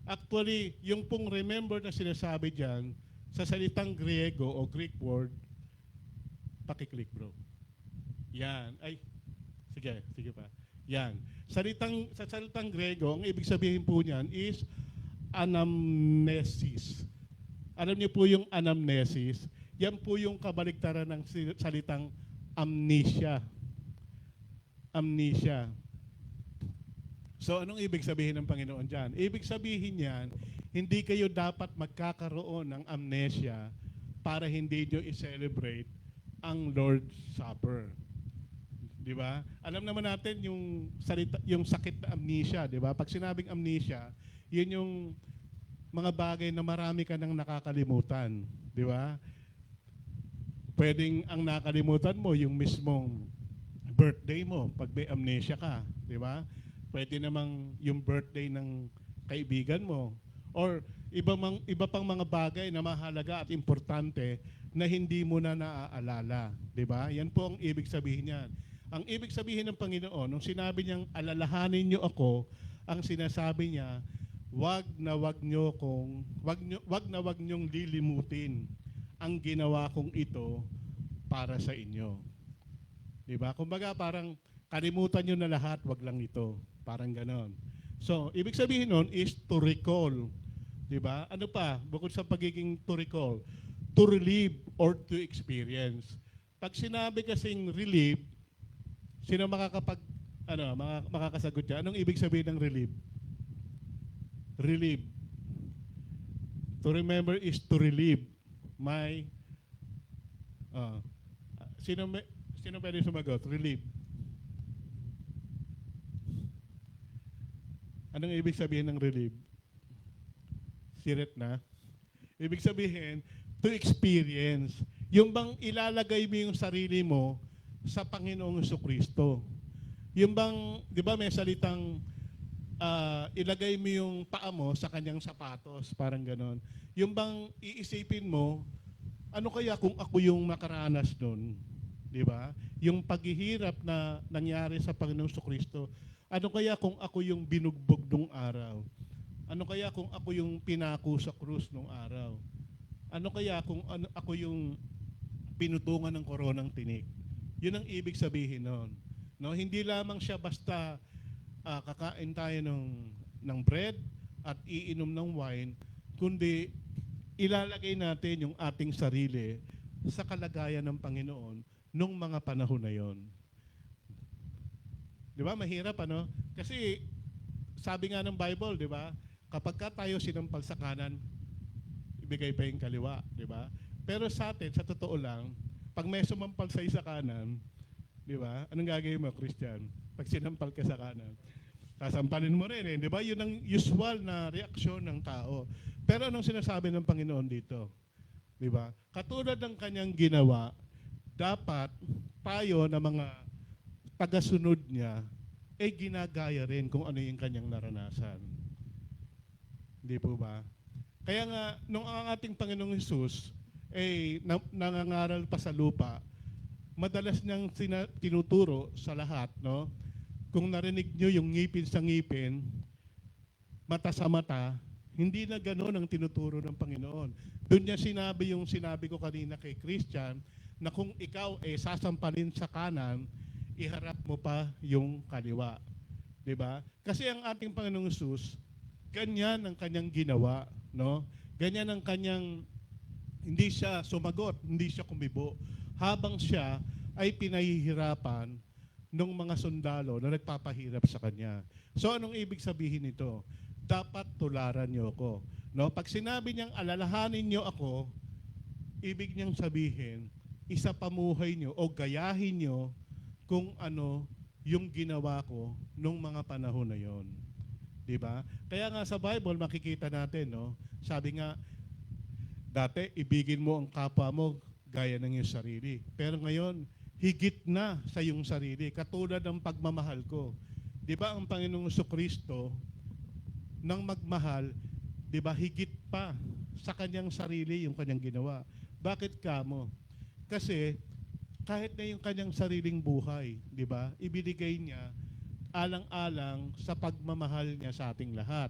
Actually, yung pong remember na sinasabi dyan, sa salitang Griego o Greek word, pakiclick bro. Yan. Ay, sige pa. Yan. Sa salitang Griego, ang ibig sabihin po niyan is anamnesis. Alam niyo po yung anamnesis? Yan po yung kabaligtaran ng salitang amnesia. Amnesia. So anong ibig sabihin ng Panginoon dyan? Ibig sabihin niyan, hindi kayo dapat magkakaroon ng amnesia para hindi nyo i-celebrate ang Lord's Supper. Di ba? Alam naman natin yung sakit na amnesia, di ba? Pag sinabing amnesia, yun yung mga bagay na marami ka nang nakakalimutan, di ba? Pwedeng ang nakalimutan mo yung mismong birthday mo pag may amnesia ka, di ba? Pwede namang yung birthday ng kaibigan mo or iba pang mga bagay na mahalaga at importante na hindi mo na naaalala, di ba? Yan po ang ibig sabihin niyan. Ang ibig sabihin ng Panginoon, nung sinabi niyang alalahanin niyo ako, ang sinasabi niya, wag na wag niyong lilimutin ang ginawa kong ito para sa inyo. Di ba? Kumbaga parang kalimutan niyo na lahat, wag lang ito. Parang ganon. So, ibig sabihin nun is to recall. Di ba? Ano pa? Bukod sa pagiging to recall, to relive or to experience. Pag sinabi kasing relieve, sino makakasagot dyan? Anong ibig sabihin ng relieve? Relieve. To remember is to relieve. Sino pwede sumagot? Relieve. Anong ibig sabihin ng relieve? Sirit na. Ibig sabihin, to experience. Yung bang ilalagay mo yung sarili mo sa Panginoong Jesucristo. Yung bang, di ba may salitang ilagay mo yung paa mo sa kanyang sapatos, parang ganon. Yung bang iisipin mo, ano kaya kung ako yung makaranas doon? Di ba? Yung paghihirap na nangyari sa Panginoong Jesucristo, ano kaya kung ako yung binugbog nung araw? Ano kaya kung ako yung pinako sa krus nung araw? Ano kaya kung ako yung pinutungan ng koronang tinik? Yun ang ibig sabihin noon. No? Hindi lamang siya basta kakain tayo ng bread at iinom ng wine, kundi ilalagay natin yung ating sarili sa kalagayan ng Panginoon nung mga panahon na yon. Di ba? Mahirap, ano? Kasi sabi nga ng Bible, di ba? Kapag ka tayo sinampal sa kanan, ibigay pa yung kaliwa, di ba? Pero sa atin, sa totoo lang, pag may sumampal sa isa kanan, di ba? Anong gagawin mo, Christian? Pag sinampal ka sa kanan, sasampalin mo rin, di ba? Yun ang usual na reaksyon ng tao. Pero anong sinasabi ng Panginoon dito? Di ba? Katulad ng kanyang ginawa, dapat tayo na mga tagasunod niya, ginagaya rin kung ano yung kanyang naranasan. Hindi po ba? Kaya nga, nung ang ating Panginoong Hesus, nangangaral pa sa lupa, madalas niyang tinuturo sa lahat, no? Kung narinig niyo yung ngipin sa ngipin, mata sa mata, hindi na gano'n ang tinuturo ng Panginoon. Doon niya sinabi yung sinabi ko kanina kay Christian, na kung ikaw sasampalin sa kanan, iharap mo pa yung kaliwa. Diba? Kasi ang ating Panginoong Hesus, ganyan ang kanyang ginawa. No? Ganyan ang kanyang, hindi siya sumagot, hindi siya kumibo. Habang siya ay pinahihirapan ng mga sundalo na nagpapahirap sa kanya. So anong ibig sabihin nito? Dapat tularan niyo ako. No? Pag sinabi niyang alalahanin niyo ako, ibig niyang sabihin, isa pamuhay niyo o gayahin niyo kung ano yung ginawa ko nung mga panahon na yon. Diba? Kaya nga sa Bible makikita natin, no? Sabi nga, dati ibigin mo ang kapwa mo gaya ng iyong sarili. Pero ngayon, higit na sa iyong sarili, katulad ng pagmamahal ko. Diba ang Panginoong Kristo nang magmahal, diba higit pa sa kanyang sarili yung kanyang ginawa. Bakit kamo? Kasi kahit na yung kanyang sariling buhay, di ba? Ibinigay niya alang-alang sa pagmamahal niya sa ating lahat.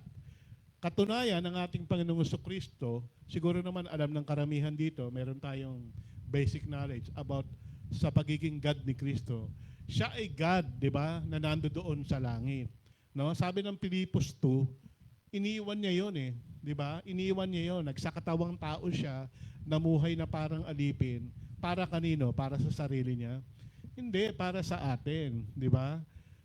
Katunayan ng ating Panginoong Kristo, siguro naman alam ng karamihan dito, meron tayong basic knowledge about sa pagiging God ni Kristo. Siya ay God, di ba? Na nandoon sa langit. No? Sabi ng Pilipos 2, iniwan niya yon di ba? Iniwan niya yon, nagsakatawang tao siya, namuhay na parang alipin. Para kanino? Para sa sarili niya? Hindi, para sa atin, di ba?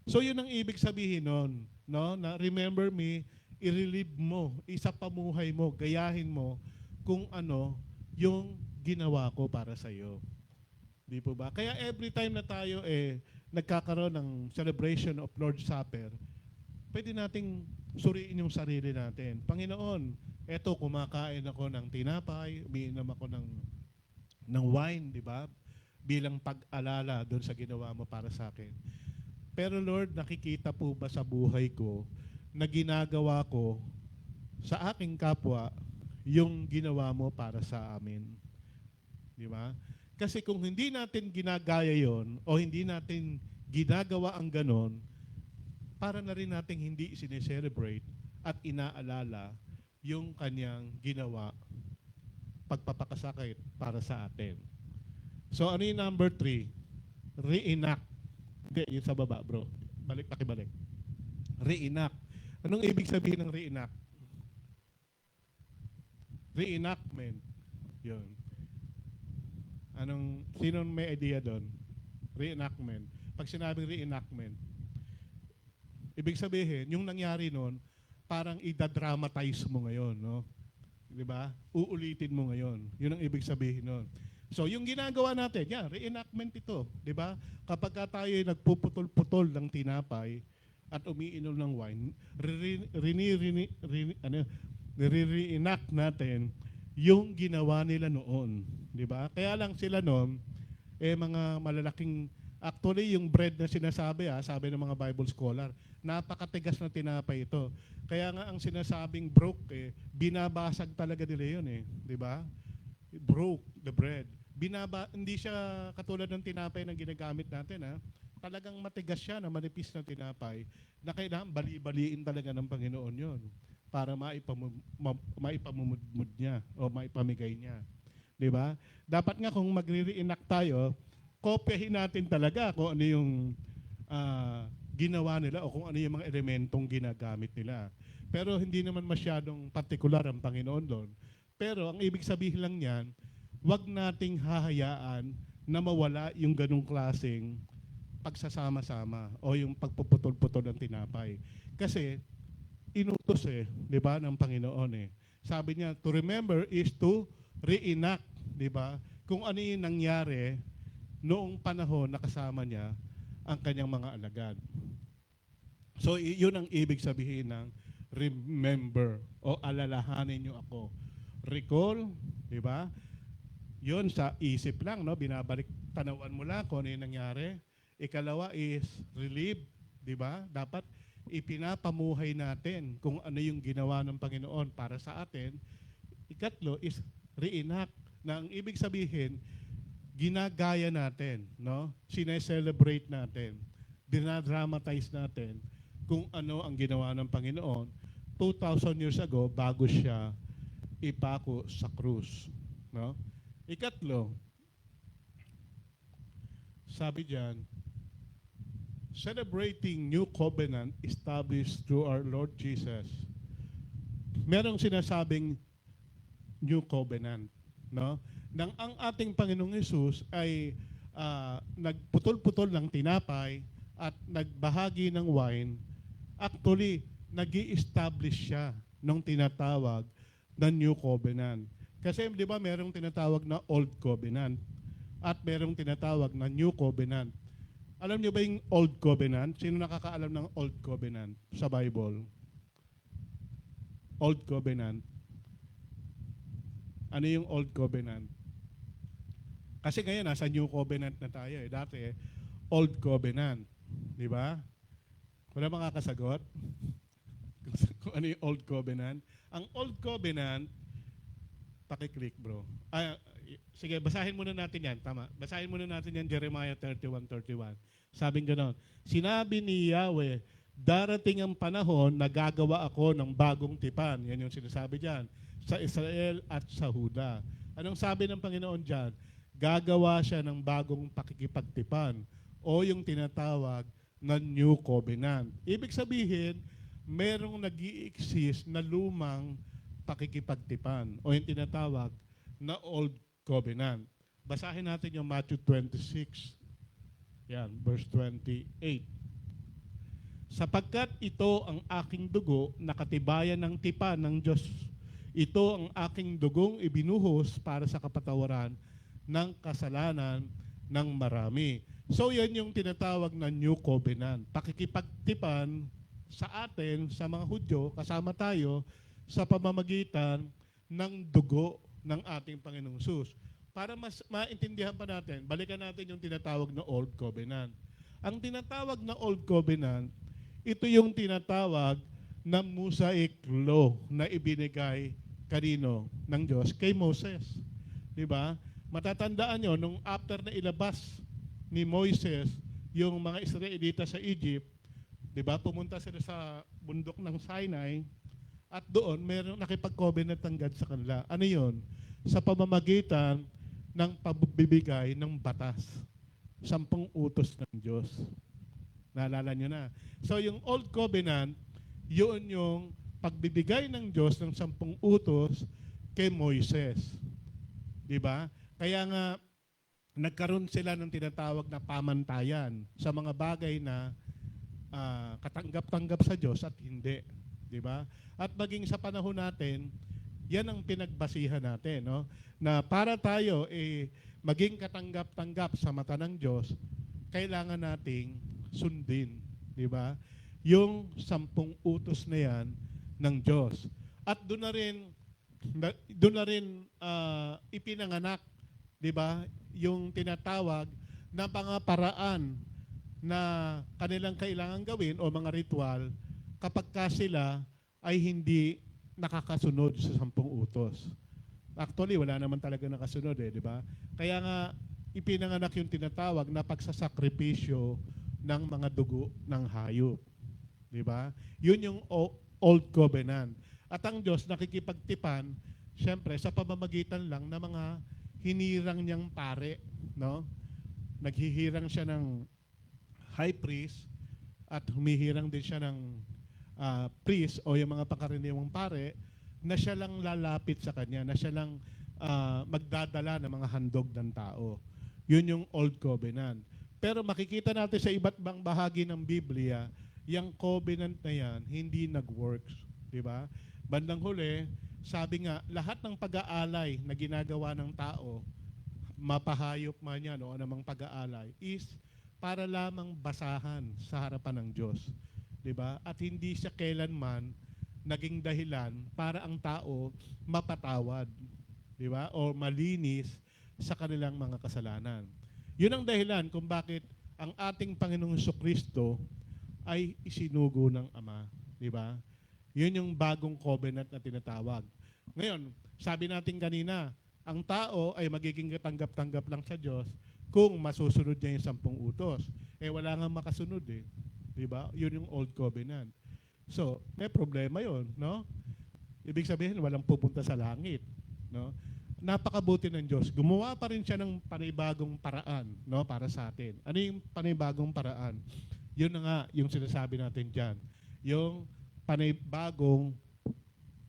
So yun ang ibig sabihin nun, no? Na remember me, i-relive mo, isapamuhay mo, gayahin mo kung ano yung ginawa ko para sa iyo. Di po ba? Kaya every time na tayo nagkakaroon ng celebration of Lord's Supper, pwede nating suriin yung sarili natin. Panginoon, eto kumakain ako ng tinapay, umiinom ako ng wine, di ba? Bilang pag-alala doon sa ginawa mo para sa akin. Pero Lord, nakikita po ba sa buhay ko na ginagawa ko sa aking kapwa yung ginawa mo para sa amin? Di ba? Kasi kung hindi natin ginagaya yon o hindi natin ginagawa ang ganon, para na rin nating hindi sineselebrate at inaalala yung kanyang ginawa pagpapakasakit para sa atin. So ano yung number 3? Reenact. Hindi, yun sa baba, bro. Pakibalik. Reenact. Anong ibig sabihin ng reenact? Reenactment. Yun. Sino may idea doon? Reenactment. Pag sinabing reenactment, ibig sabihin, yung nangyari noon, parang idadramatize mo ngayon, no? Di ba? Uulitin mo ngayon. Yun ang ibig sabihin nun. So, yung ginagawa natin, reenactment ito. Di ba? Kapag tayo nagpuputol-putol ng tinapay at umiinom ng wine, reenact natin yung ginawa nila noon. Di ba? Kaya lang sila noon, mga malalaking, actually yung bread na sinasabi, sabi ng mga Bible scholar, napakatigas na tinapay ito. Kaya nga ang sinasabing broke, binabasag talaga nila yun di ba? Broke the bread. Hindi siya katulad ng tinapay na ginagamit natin, Talagang matigas siya na manipis na tinapay na kailangan bali-baliin talaga ng Panginoon yun para maipamumudmud niya o maipamigay niya. Di ba? Dapat nga kung magre-reenact tayo, kopyahin natin talaga kung ano yung ginawa nila o kung ano yung mga elementong ginagamit nila. Pero hindi naman masyadong partikular ang Panginoon doon. Pero ang ibig sabihin lang niyan, wag nating hahayaan na mawala yung ganung klaseng pagsasama-sama o yung pagpuputol-putol ng tinapay. Kasi inutos di ba, ng Panginoon Sabi niya, to remember is to reenact, di ba? Kung ano yung nangyari noong panahon na kasama niya ang kanyang mga alagad. So, yun ang ibig sabihin ng remember o alalahanin niyo ako. Recall, di ba? Yun sa isip lang, no? Binabalik tanawan mo lang kung ano yung nangyari. Ikalawa is relieve, di ba? Dapat ipinapamuhay natin kung ano yung ginawa ng Panginoon para sa atin. Ikatlo is reenact, na ang ibig sabihin, ginagaya natin, no? Sineselebrate natin, dinadramatize natin kung ano ang ginawa ng Panginoon 2,000 years ago bago siya ipako sa krus, no? Ikatlo, sabi diyan, celebrating new covenant established through our Lord Jesus. Merong sinasabing new covenant, no? Nang ang ating Panginoong Hesus ay nagputol-putol ng tinapay at nagbahagi ng wine, actually, nag-i-establish siya ng tinatawag na new covenant. Kasi di ba merong tinatawag na old covenant at merong tinatawag na new covenant. Alam niyo ba yung old covenant? Sino nakakaalam ng old covenant sa Bible? Old covenant. Ano yung old covenant? Kasi ngayon, nasa new covenant na tayo. Dati, old covenant. Di ba? Wala makakasagot kung ano yung old covenant. Ang old covenant, pakiclick bro. Sige, basahin muna natin yan. Tama. Basahin muna natin yan, Jeremiah 31:31. Sabing gano'n, sinabi ni Yahweh, darating ang panahon na gagawa ako ng bagong tipan. Yan yung sinasabi dyan. Sa Israel at sa Huda. Anong sabi ng Panginoon dyan? Gagawa siya ng bagong pakikipagtipan o yung tinatawag na New Covenant. Ibig sabihin, merong nag-i-exist na lumang pakikipagtipan o yung tinatawag na Old Covenant. Basahin natin yung Matthew 26. Yan, verse 28. Sapagkat ito ang aking dugo na katibayan ng tipan ng Diyos. Ito ang aking dugong ibinuhos para sa kapatawaran ng kasalanan ng marami. So yan yung tinatawag na New Covenant. Pakikipagtipan sa atin, sa mga Hudyo, kasama tayo, sa pamamagitan ng dugo ng ating Panginoong Hesus. Para mas maintindihan pa natin, balikan natin yung tinatawag na Old Covenant. Ang tinatawag na Old Covenant, ito yung tinatawag na Mosaic Law na ibinigay kanino ng Diyos kay Moses. Di ba? Matatandaan nyo, nung after na ilabas ni Moises yung mga Israelita sa Egypt, di ba? Pumunta sila sa bundok ng Sinai, at doon, meron nakipag-covenant ang God sa kanila. Ano yun? Sa pamamagitan ng pagbibigay ng batas. 10 utos ng Diyos. Naalala nyo na. So yung Old Covenant, yun yung pagbibigay ng Diyos ng 10 utos kay Moises. Di ba? Kaya nga, nagkaroon sila ng tinatawag na pamantayan sa mga bagay na katanggap-tanggap sa Diyos at hindi. Di ba? At maging sa panahon natin, yan ang pinagbasihan natin, no? Na para tayo maging katanggap-tanggap sa mata ng Diyos, kailangan nating sundin, di ba? Yung 10 utos na yan ng Diyos. At doon na rin ipinanganak, di ba? Yung tinatawag na mga paraan na kanilang kailangan gawin o mga ritual kapag sila ay hindi nakakasunod sa 10 utos. Actually, wala naman talaga nakasunod di ba? Kaya nga, ipinanganak yung tinatawag na pagsasakripisyo ng mga dugo ng hayop. Di ba? Yun yung Old Covenant. At ang Diyos nakikipagtipan, syempre, sa pamamagitan lang ng mga hinirang niyang pare. No? Naghihirang siya ng high priest at humihirang din siya ng priest o yung mga pangkaraniwang pare na siya lang lalapit sa kanya, na siya lang magdadala ng mga handog ng tao. Yun yung Old Covenant. Pero makikita natin sa iba't ibang bahagi ng Biblia, yung covenant na yan, hindi nag-works. Di ba? Bandang huli, sabi nga, lahat ng pag-aalay na ginagawa ng tao, mapahayop man yan o anumang pag-aalay, is para lamang basahan sa harapan ng Diyos. Diba? At hindi siya kailanman naging dahilan para ang tao mapatawad. Diba? O malinis sa kanilang mga kasalanan. Yun ang dahilan kung bakit ang ating Panginoong Jesucristo ay isinugo ng Ama. Di ba? Yun yung bagong covenant na tinatawag. Ngayon, sabi natin kanina, ang tao ay magiging katanggap-tanggap lang sa Diyos kung masusunod niya yung 10 utos. Wala nga makasunod eh. Di ba? Yun yung old covenant. So, may problema yun, no? Ibig sabihin, walang pupunta sa langit, no? Napakabuti ng Diyos. Gumawa pa rin siya ng panibagong paraan, no, para sa atin. Ano yung panibagong paraan? Yun na nga yung sinasabi natin diyan. Yung panibagong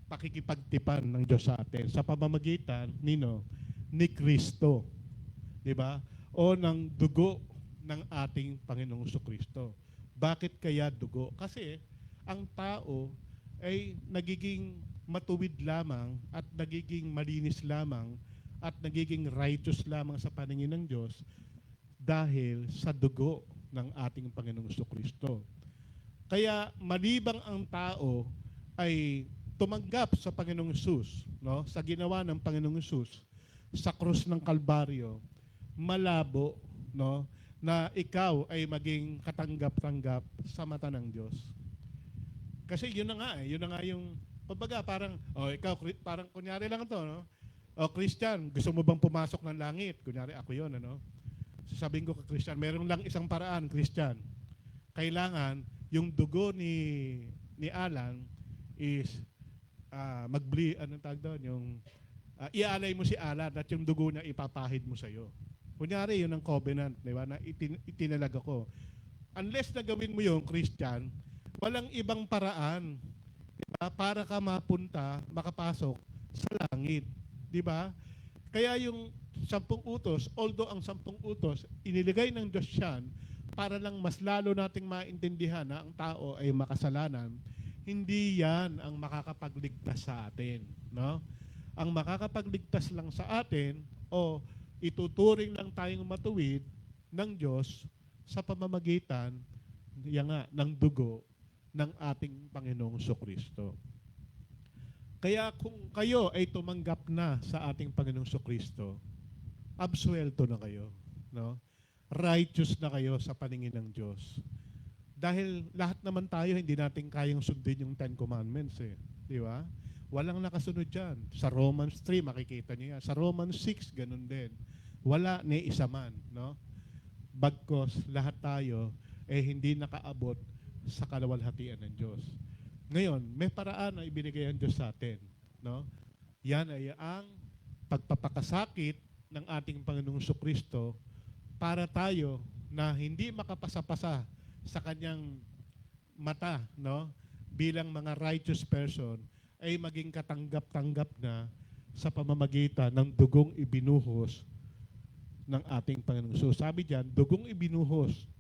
pakikipagtipan ng Diyos sa atin sa pamamagitan ni Kristo. 'Di ba? O ng dugo ng ating Panginoong Jesucristo. Bakit kaya dugo? Kasi ang tao ay nagiging matuwid lamang at nagiging malinis lamang at nagiging righteous lamang sa paningin ng Diyos dahil sa dugo ng ating Panginoong Jesucristo. Kaya malibang ang tao ay tumanggap sa Panginoong Hesus, no? Sa ginawa ng Panginoong Hesus sa krus ng Kalbaryo, malabo, no, na ikaw ay maging katanggap-tanggap sa mata ng Diyos. Kasi yun na nga yung kumbaga parang ikaw parang kunyari lang to, no? Christian, gusto mo bang pumasok ng langit? Kunyari ako 'yon, ano? Sasabihin ko kay Christian, meron lang isang paraan, Christian. Kailangan yung dugo ni Alan is anong tawag doon, yung ialay mo si Alan at yung dugo niya ipapahid mo sa iyo. Kunyari, yun ang covenant, di ba? Na itinalaga ko. Unless na gawin mo yung Christian, walang ibang paraan, di ba? Para ka makapasok sa langit, di ba? Kaya yung 10 utos, although ang 10 utos, iniligay ng Diyos yan para lang mas lalo nating maintindihan na ang tao ay makasalanan, hindi yan ang makakapagligtas sa atin, no? Ang makakapagligtas lang sa atin o ituturing lang tayong matuwid ng Diyos sa pamamagitan ng dugo ng ating Panginoong Jesucristo. Kaya kung kayo ay tumanggap na sa ating Panginoong Jesucristo, absuelto na kayo, no? Righteous na kayo sa paningin ng Diyos. Dahil lahat naman tayo hindi natin kayang sundin yung 10 Commandments eh, di ba? Walang nakasunod dyan. Sa Romans 3, makikita niyo yan. Sa Romans 6, ganun din. Wala ni isa man, no? Bagkos lahat tayo hindi nakaabot sa kaluwalhatian ng Diyos. Ngayon, may paraan na ibinigay ang Diyos sa atin, no? Yan ay ang pagpapakasakit ng ating Panginoong Jesucristo para tayo na hindi makapasa-pasa sa kanyang mata, no? Bilang mga righteous person, ay maging katanggap-tanggap na sa pamamagitan ng dugong ibinuhos ng ating Panginoong Jesus. Sabi diyan, dugong ibinuhos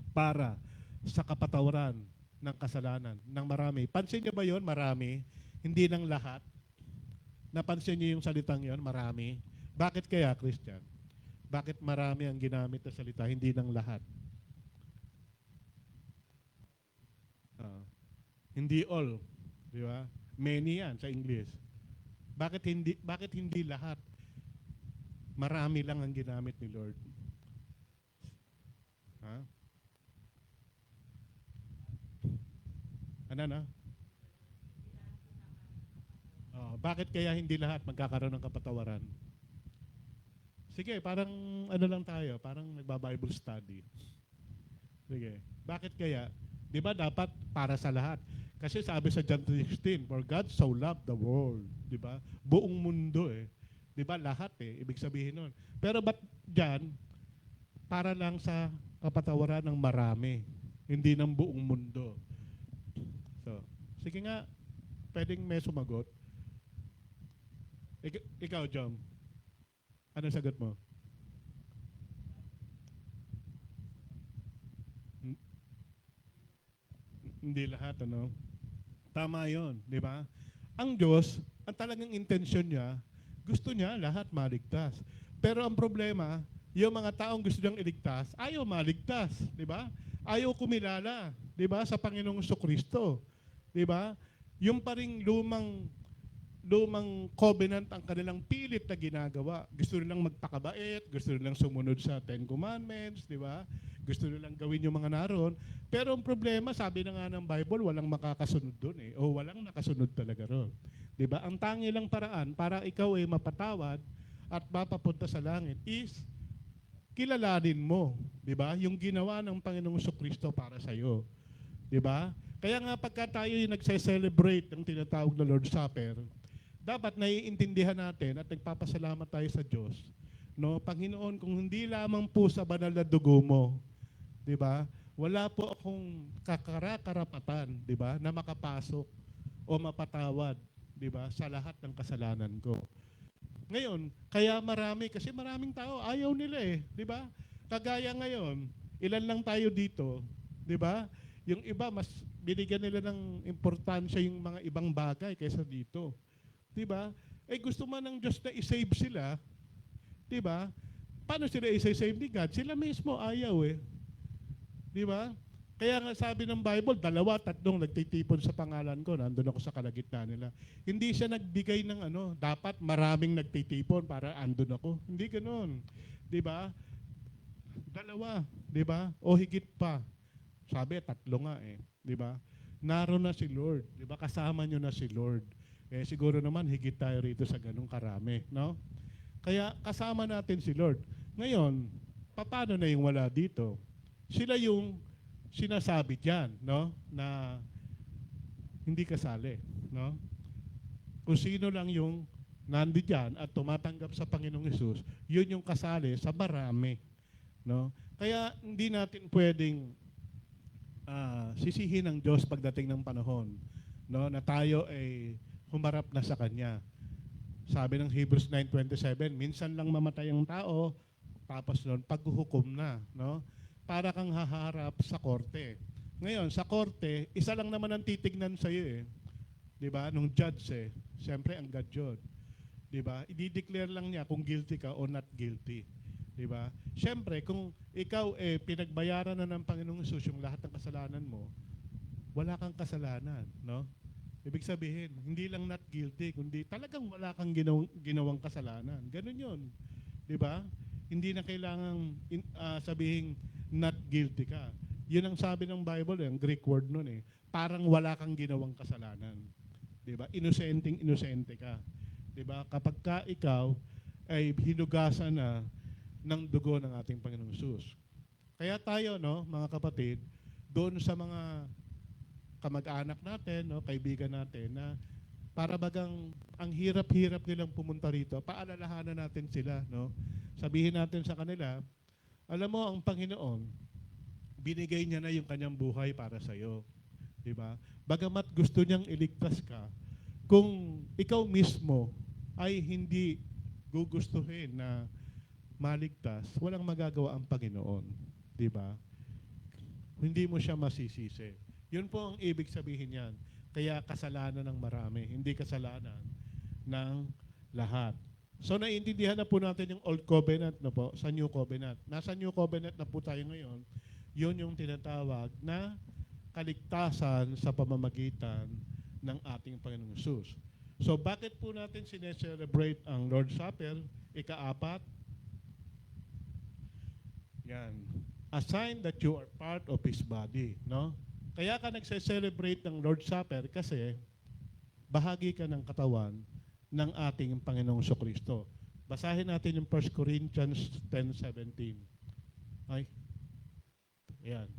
para sa kapatawaran ng kasalanan ng marami. Pansin niyo ba yon? Marami. Hindi ng lahat. Napansin niyo yung salitang yon? Marami. Bakit kaya, Christian? Bakit marami ang ginamit na salita, hindi ng lahat? Hindi all. Di ba? Many yan sa English. Bakit hindi lahat? Marami lang ang ginamit ni Lord. Ha? Ano na? Bakit kaya hindi lahat magkakaroon ng kapatawaran? Sige, parang ano lang tayo, parang nagba-Bible study. Sige, bakit kaya? Di ba dapat para sa lahat? Kasi sabi sa John 3:16, for God so loved the world, di ba? Buong mundo eh. Di ba lahat eh, ibig sabihin nun. Pero ba't dyan, para lang sa kapatawaran ng marami, hindi ng buong mundo. So, sige nga, pwedeng may sumagot. Ikaw, John, ano sagot mo? Hindi lahat, ano? Tama yon, di ba? Ang Diyos, ang talagang intensyon niya, gusto niya lahat maligtas. Pero ang problema, yung mga taong gusto niyang iligtas, ayaw maligtas, di ba? Ayaw kumilala, di ba, sa Panginoong Jesucristo, di ba? Yung paring lumang lumang covenant ang kanilang pilit na ginagawa. Gusto nilang magpakabait, gusto nilang sumunod sa Ten Commandments, di ba? Gusto nilang gawin yung mga naroon. Pero ang problema, sabi na nga ng Bible, walang makakasunod doon eh. O walang nakasunod talaga roon. Di ba? Ang tangi lang paraan para ikaw ay mapatawad at mapapunta sa langit is kilalanin mo, di ba? Yung ginawa ng Panginoong Kristo para sa iyo. Di ba? Kaya nga pagka tayo yung nagse-celebrate ng tinatawag na Lord's Supper, dapat naiintindihan natin at nagpapasalamat tayo sa Diyos. No, Panginoon, kung hindi lamang po sa banal na dugo mo, 'di ba? Wala po akong karapatan, 'di ba, na makapasok o mapatawad, 'di ba, sa lahat ng kasalanan ko. Ngayon, kaya marami kasi maraming tao ayaw nila eh, 'di ba? Kagaya ngayon, ilan lang tayo dito, 'di ba? Yung iba mas binigyan nila ng importansya yung mga ibang bagay kaysa dito. 'Di ba? Eh gusto man ng Diyos na i-save sila, 'di ba? Paano sila i-save ni God? Sila mismo ayaw eh. 'Di ba? Kaya nga sabi ng Bible, 2, 3 nagtitipon sa pangalan ko, nandun ako sa kalagitnaan nila. Hindi siya nagbigay ng dapat maraming nagtitipon para andun ako. Hindi ganoon. 'Di ba? 2, 'di ba? O higit pa. Sabi 3 nga eh, 'di ba? Naroon na si Lord, 'di ba? Kasama niyo na si Lord. Eh siguro naman higit tayo rito sa ganung karami, no? Kaya kasama natin si Lord. Ngayon, paano na yung wala dito? Sila yung sinasabi diyan, no? Na hindi kasali, no? Kung sino lang yung nandiyan at tumatanggap sa Panginoong Hesus, yun yung kasali sa marami, no? Kaya hindi natin pwedeng sisihin ng Diyos pagdating ng panahon, no? Na tayo ay humarap na sa Kanya. Sabi ng Hebrews 9:27, minsan lang mamatay ang tao, tapos noon paghuhukom na, no? Para kang haharap sa korte. Ngayon, sa korte, isa lang naman ang titignan sa iyo eh. 'Di ba? Nung judge eh. Siyempre ang God yun. 'Di ba? I-declare lang niya kung guilty ka o not guilty. 'Di ba? Siyempre, kung ikaw pinagbayaran na ng Panginoong Hesus yung lahat ng kasalanan mo, wala kang kasalanan, no? Ibig sabihin, hindi lang not guilty, kundi talagang wala kang ginawang kasalanan. Ganun yun. Di ba? Hindi na kailangang sabihin not guilty ka. Yun ang sabi ng Bible, ang Greek word nun eh. Parang wala kang ginawang kasalanan. Di ba? Inosente ka. Di ba? Kapag ka ikaw ay hinugasan na ng dugo ng ating Panginoong Hesus. Kaya tayo, no, mga kapatid, doon sa mga kamag-anak natin, no, kaibigan natin, na para bagang ang hirap-hirap nilang pumunta rito, paalalahanan natin sila, no? Sabihin natin sa kanila, alam mo, ang Panginoon, binigay niya na yung kanyang buhay para sa iyo. Di ba? Bagamat gusto niyang iligtas ka, kung ikaw mismo ay hindi gugustuhin na maligtas, walang magagawa ang Panginoon. Di ba? Hindi mo siya masisisi. Yun po ang ibig sabihin niyan. Kaya kasalanan ng marami, hindi kasalanan ng lahat. So naiintindihan na po natin yung Old Covenant na po sa New Covenant. Nasa New Covenant na po tayo ngayon, yun yung tinatawag na kaligtasan sa pamamagitan ng ating Panginoong Hesus. So bakit po natin sineselebrate ang Lord's Supper? Ika-4, yan. A sign that you are part of His body, no? Kaya ka nagse-celebrate ng Lord's Supper kasi bahagi ka ng katawan ng ating Panginoong Kristo. Basahin natin yung 1 Corinthians 10:17. Ay. Ayan.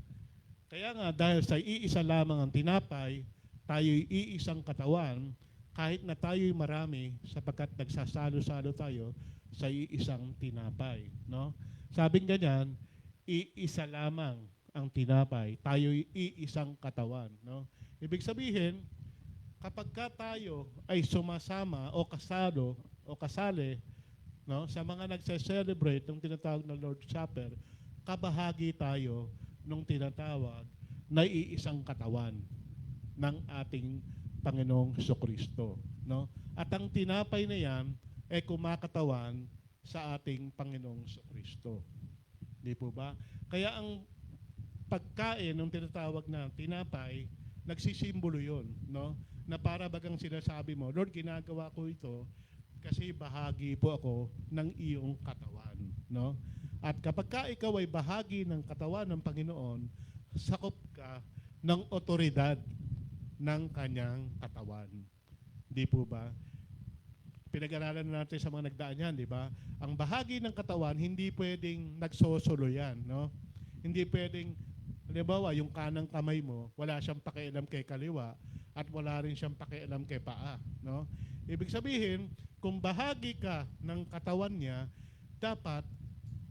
Kaya nga dahil sa iisa lamang ang tinapay, tayo'y iisang katawan, kahit na tayo'y marami sapagkat nagsasalo-salo tayo sa iisang tinapay, no? Sabing ganyan, iisa lamang ang tinapay, tayo'y iisang katawan, no? Ibig sabihin, kapag ka tayo ay sumasama o kasalo o kasali, no, sa mga nagse-celebrate ng tinatawag na Lord's Supper, kabahagi tayo nung tinatawag na iisang katawan ng ating Panginoong Kristo, no? At ang tinapay na yan ay kumakatawan sa ating Panginoong Kristo. Di po ba? Kaya ang pagkain ng tinatawag na tinapay, nagsisimbolo yun, no? na para bagang sinasabi mo, Lord, ginagawa ko ito kasi bahagi po ako ng iyong katawan, no? At kapag ka ikaw ay bahagi ng katawan ng Panginoon, sakop ka ng otoridad ng kanyang katawan. Di po ba? Pinag-aralan natin sa mga nagdaan yan, di ba? Ang bahagi ng katawan, hindi pwedeng nagsosolo yan, no? Hindi pwedeng, halimbawa, yung kanang kamay mo, wala siyang pakialam kay kaliwa at wala rin siyang pakialam kay paa, no? Ibig sabihin, kung bahagi ka ng katawan niya, dapat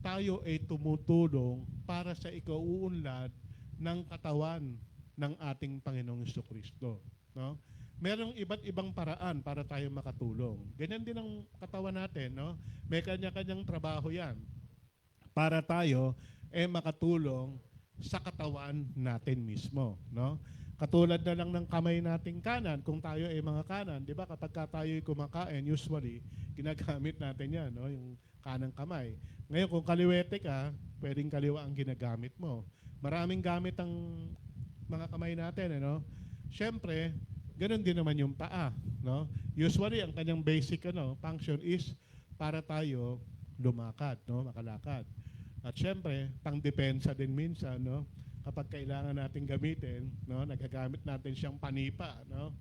tayo ay tumutulong para sa ikauunlad ng katawan ng ating Panginoong Jesucristo, no? Merong iba't ibang paraan para tayo makatulong. Ganyan din ang katawan natin, no? May kanya-kanyang trabaho 'yan para tayo makatulong sa katawan natin mismo, no? Katulad na lang ng kamay nating kanan, kung tayo ay mga kanan, 'di ba? Kapag tayo ay kumakain, usually ginagamit natin 'yan, no? Yung kanang kamay. Ngayon kung kaliwete ka, pwedeng kaliwa ang ginagamit mo. Maraming gamit ang mga kamay natin, ano? Siyempre, ganun din naman yung paa, no? Usually ang kanyang basic function is para tayo lumakad, no? Makalakad. At syempre, pang-depensa din minsan, no? Kapag kailangan natin gamitin, no? Nagagamit natin siyang panipa, no?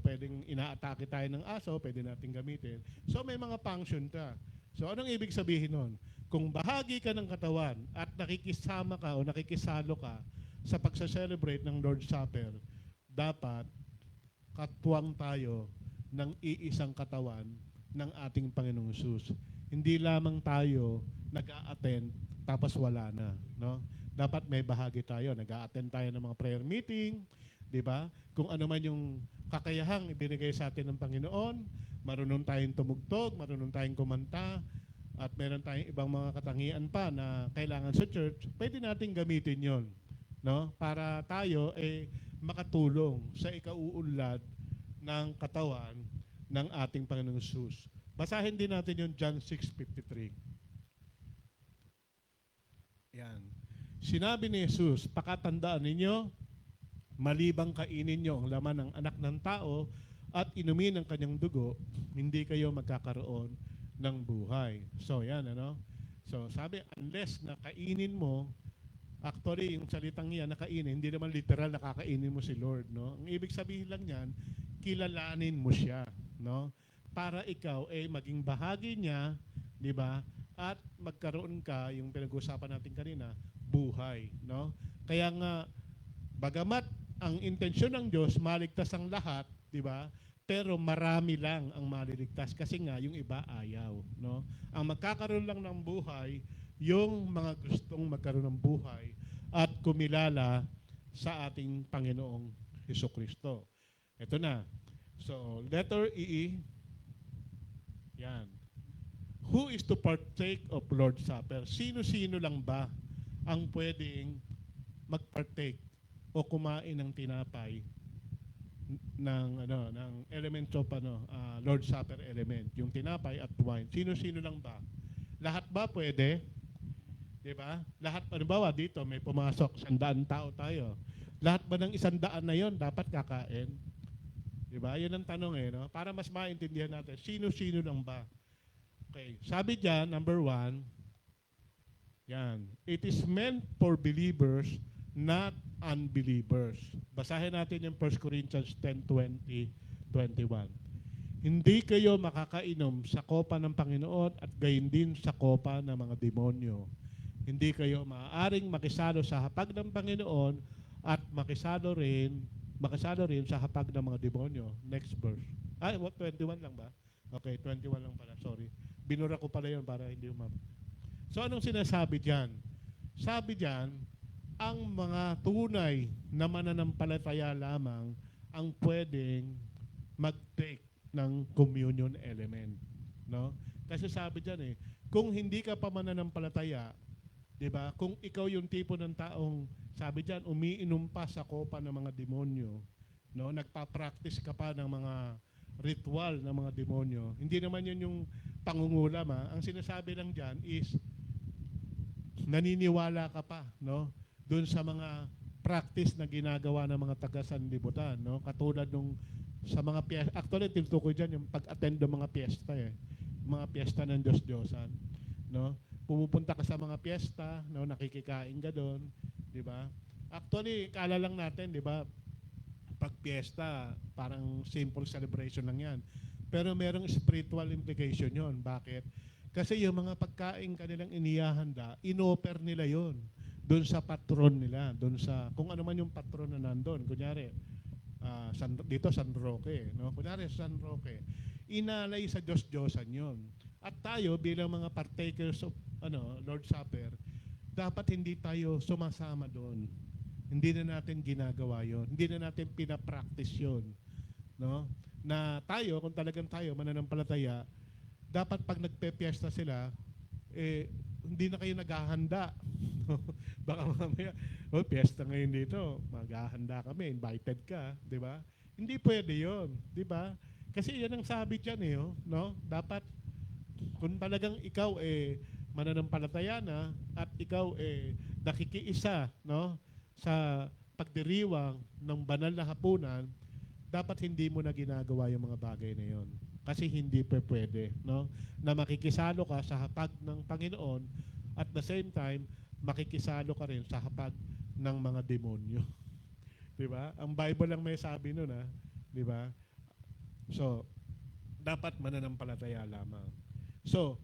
Pwedeng inaatake tayo ng aso, pwede natin gamitin. So may mga function ka. So anong ibig sabihin nun? Kung bahagi ka ng katawan at nakikisama ka o nakikisalo ka sa pagsa-celebrate ng Lord's Supper, dapat katuwang tayo ng iisang katawan ng ating Panginoong Hesus. Hindi lamang tayo nag-a-attend tapos wala na, no? Dapat may bahagi tayo. Nag-a-attend tayo ng mga prayer meeting, di ba? Kung ano man yung kakayahang ibinigay sa atin ng Panginoon, marunong tayong tumugtog, marunong tayong kumanta, at meron tayong ibang mga katangian pa na kailangan sa church, pwede natin gamitin yon, no? Para tayo makatulong sa ikauunlad ng katawan ng ating Panginoong Hesus. Basahin din natin yung John 6:53. Yan. Sinabi ni Jesus, pakatandaan ninyo, malibang kainin nyo ang laman ng anak ng tao at inumin ang kanyang dugo, hindi kayo magkakaroon ng buhay. So yan, ano? So sabi, unless na kainin mo, actually, yung salitang yan, nakainin, hindi naman literal nakakainin mo si Lord, no? Ang ibig sabihin lang yan, kilalanin mo siya, no? Para ikaw ay maging bahagi niya, di ba? At magkaroon ka, yung pinag-usapan natin kanina, buhay, no? Kaya nga, bagamat ang intensyon ng Diyos, maligtas ang lahat, di ba? Pero marami lang ang maliligtas kasi nga yung iba ayaw, no? Ang magkakaroon lang ng buhay, yung mga gustong magkaroon ng buhay at kumilala sa ating Panginoong Hesukristo. Ito na. So, letter E. Yan. Who is to partake of Lord's Supper? Sino-sino lang ba ang pwedeng mag-partake o kumain ng tinapay ng elements of Lord's Supper element, yung tinapay at wine? Sino-sino lang ba? Lahat ba pwede? 'Di ba? Lahat, halimbawa dito may pumasok 100 tao tayo. Lahat ba ng 100 na 'yon dapat kakain? 'Di ba? 'Yun ang tanong no? Para mas maintindihan natin, sino-sino lang ba? Okay, sabi diyan, number 1, yan. It is meant for believers, not unbelievers. Basahin natin yung 1 Corinthians 10:20, 21. Hindi kayo makakainom sa kopa ng Panginoon at gayon din sa kopa ng mga demonyo. Hindi kayo maaaring makisalo sa hapag ng Panginoon at makisalo rin sa hapag ng mga demonyo. Next verse. 21 lang ba? Okay, 21 lang pala. Sorry. Binura ko pala yun para hindi So anong sinasabi diyan? Sabi diyan, ang mga tunay na mananampalataya lamang ang pwedeng mag-take ng communion element, no? Kasi sabi diyan kung hindi ka pa mananampalataya, 'di ba? Kung ikaw yung tipo ng taong sabi diyan umiinom pa sa kopa ng mga demonyo, no? Nagpa-practice ka pa ng mga ritual ng mga demonyo. Hindi naman 'yun yung pangungulam, Ang sinasabi lang diyan is naniniwala ka pa, no? Doon sa mga practice na ginagawa ng mga taga-sanlibutan, no? Katulad nung sa mga piyesta. Actually, tinutukoy dyan yung pag-attend ng mga piyesta eh. Mga piyesta ng Diyos-Diyosan. No? Pumupunta ka sa mga piyesta, no? Nakikikain ka doon, di ba? Actually, kala lang natin, di ba, pag piyesta, parang simple celebration lang yan. Pero merong spiritual implication yon. Bakit? Kasi yung mga pagkain kanilang inihahanda, inoffer nila yon doon sa patron nila, doon sa, kung ano man yung patron na nandun. Kunyari, dito San Roque, no? Kunyari San Roque, inalay sa Diyos-Diyosan yon. At tayo bilang mga partakers of Lord's Supper, dapat hindi tayo sumasama doon. Hindi na natin ginagawa yon. Hindi na natin pinapractice yon. No? Na tayo, kung talagang tayo mananampalataya, dapat pag nagpe-fiesta sila, hindi na kayo naghahanda. Baka mamaya, fiesta ngayon dito, maghahanda kami, invited ka, di ba? Hindi pwede yon, di ba? Kasi yan ang sabi dyan no? Dapat, kung talagang ikaw mananampalataya na at ikaw nakikiisa, no? Sa pagdiriwang ng banal na hapunan, dapat hindi mo na ginagawa yung mga bagay na yon. Kasi hindi pwede, no? Na makikisalo ka sa hapag ng Panginoon at the same time, makikisalo ka rin sa hapag ng mga demonyo. Di ba? Ang Bible lang may sabi nun, di ba? So, dapat mananampalataya lamang. So,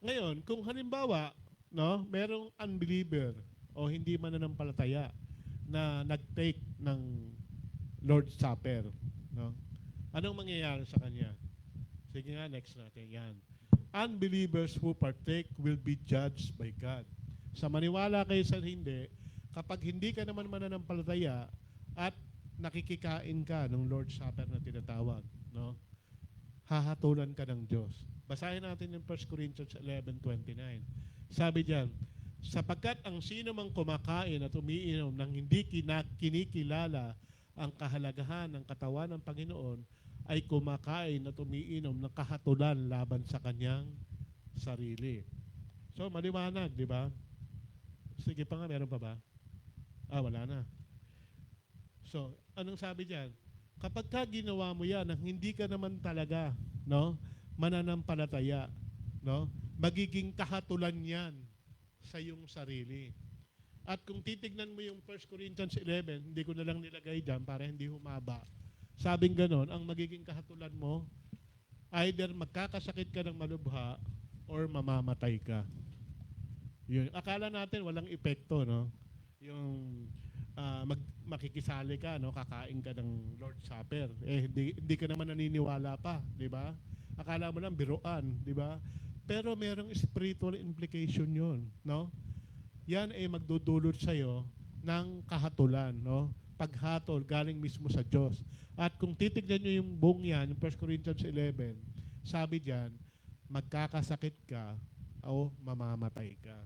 ngayon, kung halimbawa, no, merong unbeliever o hindi mananampalataya na nag-take ng Lord's Supper, no? Anong mangyayari sa kanya? Sige nga, next natin. Yan. Unbelievers who partake will be judged by God. Sa maniwala kayo sa hindi, kapag hindi ka naman mananampalataya at nakikikain ka ng Lord's Supper na tinatawag, no? Hahatulan ka ng Diyos. Basahin natin yung 1 Corinthians 11:29. Sabi diyan, sapagkat ang sino mang kumakain at umiinom ng hindi kinikilala ang kahalagahan ng katawan ng Panginoon ay kumakain at umiinom ng kahatulan laban sa kanyang sarili. So, maliwanag, di ba? Sige pa nga, meron pa ba? Wala na. So, anong sabi diyan? Kapag ka ginawa mo yan, nang hindi ka naman talaga, no, mananampalataya, no, magiging kahatulan yan sa iyong sarili. At kung titignan mo yung 1 Corinthians 11, hindi ko na lang nilagay dyan para hindi humaba. Sabing ganon, ang magiging kahatulan mo, either magkakasakit ka ng malubha or mamamatay ka. Yun. Akala natin walang epekto, no? Yung makikisali ka, no? Kakain ka ng Lord's Supper. Hindi ka naman naniniwala pa, di ba? Akala mo lang biruan, di ba? Pero merong spiritual implication yun, no? Yan ay magdudulot sa'yo ng kahatulan, no? Paghatol galing mismo sa Diyos. At kung titignan nyo yung buong yan, yung 1 Corinthians 11, sabi diyan, magkakasakit ka o mamamatay ka.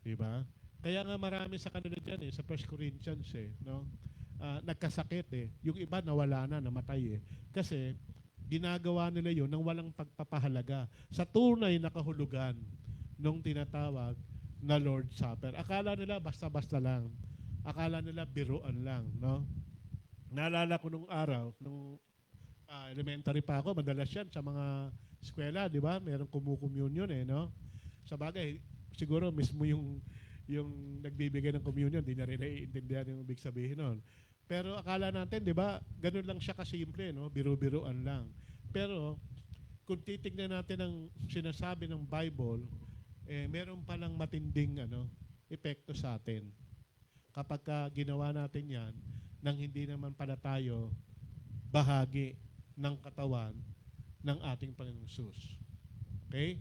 Diba? Kaya nga marami sa kanila dyan sa 1 Corinthians no? Nagkasakit Yung iba nawala na, namatay Kasi ginagawa nila yun nang walang pagpapahalaga sa tunay na kahulugan nung tinatawag na Lord's Supper. Akala nila basta-basta lang. Akala nila biruan lang, no? Naalala ko nung araw, nung elementary pa ako, madalas yan sa mga eskwela, di ba? Merong kumukommunion no? Sa bagay, siguro mismo yung nagbibigay ng communion, di na rin naiintindihan yung ibig sabihin nun. Pero akala natin, di ba, ganun lang siya kasimple, no? Biru-biruan lang. Pero, kung titignan natin ang sinasabi ng Bible, meron palang matinding epekto sa atin. Kapag ginawa natin yan, nang hindi naman pala tayo bahagi ng katawan ng ating Panginoong Jesus. Okay?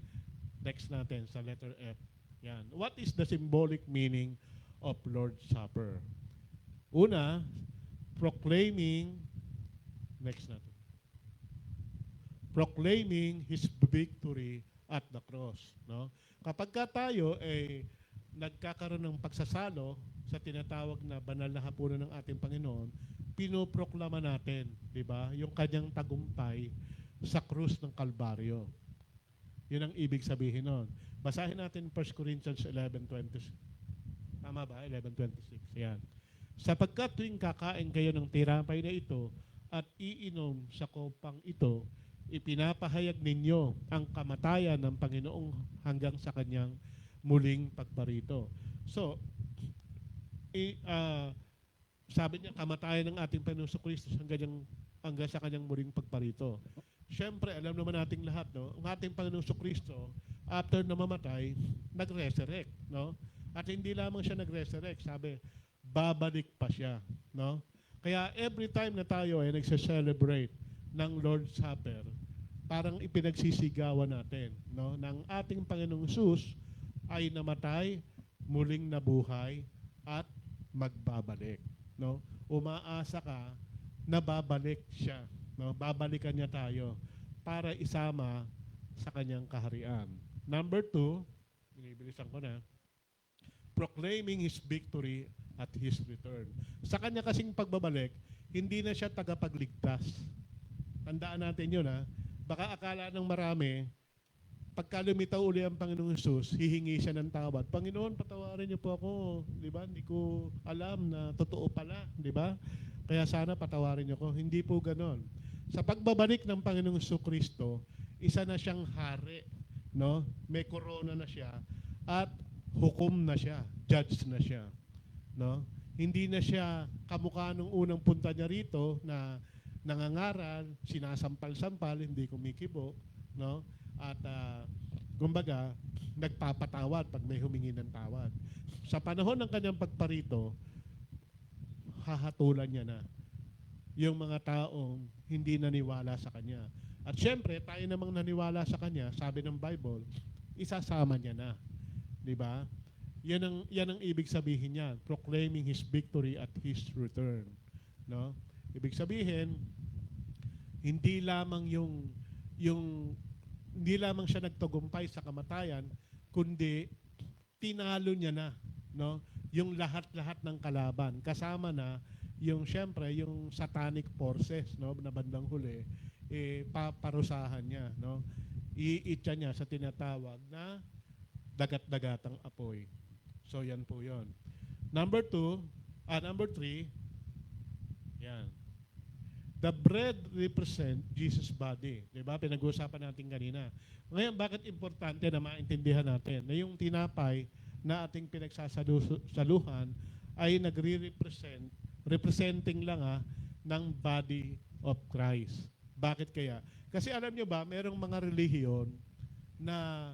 Next natin sa letter F. Yan. What is the symbolic meaning of Lord's Supper? Una, proclaiming, next natin. Proclaiming His victory at the cross. No? Kapag tayo nagkakaroon ng pagsasalo sa tinatawag na banal na hapunan ng ating Panginoon, pinoproklama natin, di ba, yung kanyang tagumpay sa krus ng Kalbaryo. Yun ang ibig sabihin nun. Basahin natin 1 Corinthians 11:26. Tama ba? 11:26. Yan. Sapagkat tuwing kakain kayo ng tirampay na ito at iinom sa kopang ito, ipinapahayag ninyo ang kamatayan ng Panginoong hanggang sa kanyang muling pagparito. So, sabi niya, kamatayan ng ating Panginoong Kristo hanggang sa kanyang muling pagparito. Siyempre, alam naman nating lahat, no? Ang ating Panginoong Kristo, after na mamatay, nag-resurrect, no? At hindi lamang siya nag-resurrect, sabi, babalik pa siya, no? Kaya every time na tayo ay nagse-celebrate ng Lord's Supper, parang ipinagsisigawan natin, no? Ng ating Panginoong Sus ay namatay, muling nabuhay, at magbabalik, no? Umaasa ka na babalik siya, no? Babalikan niya tayo para isama sa kanyang kaharian. Number 2, binibilisan ko na, proclaiming His victory at His return. Sa kanya kasing pagbabalik, hindi na siya tagapagligtas. Tandaan natin yun, ha? Baka akala ng marami, pagka lumitaw uli ang Panginoong Hesus, hihingi siya ng tawad. Panginoon, patawarin niyo po ako. Di ba? Hindi ko alam na totoo pala. Di ba? Kaya sana patawarin niyo ko. Hindi po ganon. Sa pagbabalik ng Panginoong Kristo, isa na siyang hari. No? May corona na siya. At hukom na siya. Judge na siya. No? Hindi na siya kamukha nung unang punta niya rito na nangangaral, sinasampal-sampal, hindi kumikibo. No? At kumbaga, nagpapatawad pag may humingi ng tawad. Sa panahon ng kanyang pagparito, hahatulan niya na yung mga taong hindi naniwala sa kanya. At syempre, tayo namang naniwala sa kanya, sabi ng Bible, isasama niya na. Di ba? Yan ang ibig sabihin niya, proclaiming His victory at His return. No? Ibig sabihin, hindi lamang hindi lamang siya nagtagumpay sa kamatayan, kundi tinalo niya na, no? Yung lahat-lahat ng kalaban. Kasama na yung syempre yung satanic forces, no, na bandang huli, paparusahan niya, no? Iitya niya sa tinatawag na dagat-dagatang apoy. So yan po 'yon. Number 3, yan. The bread represent Jesus' body. Diba? Pinag-uusapan natin kanina. Ngayon, bakit importante na maintindihan natin na yung tinapay na ating pinagsasaluhan ay representing lang ng body of Christ. Bakit kaya? Kasi alam nyo ba, merong mga relihiyon na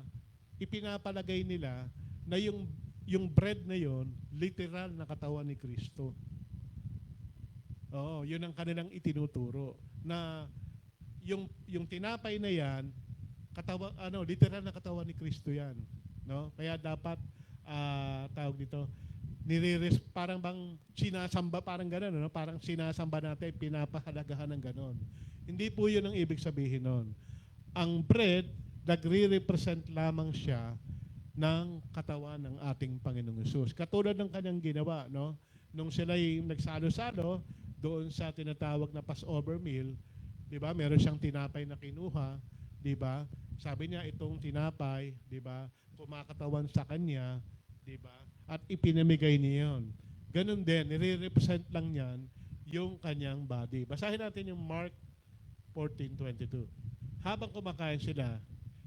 ipinapalagay nila na yung bread na yon literal na katawan ni Kristo. Oo, yun ang kanilang itinuturo na yung tinapay na yan, literal na katawan ni Kristo yan, no? Kaya dapat tawag dito, parang bang sinasamba, parang gano'n, no? Parang sinasamba natin, pinapahalagahan ng gano'n. Hindi po yun ang ibig sabihin nun. Ang bread, nagre-represent lamang siya ng katawan ng ating Panginoong Hesus. Katulad ng kanyang ginawa, no? Nung sila'y nagsalo-salo, doon sa tinatawag na Passover meal, 'di ba? Meron siyang tinapay na kinuha, 'di ba? Sabi niya itong tinapay, 'di ba? Kumakatawan sa kanya, 'di ba? At ipinamigay niya 'yon. Ganun din, nire-represent lang 'yan yung kanyang body. Basahin natin yung Mark 14:22. Habang kumakain sila,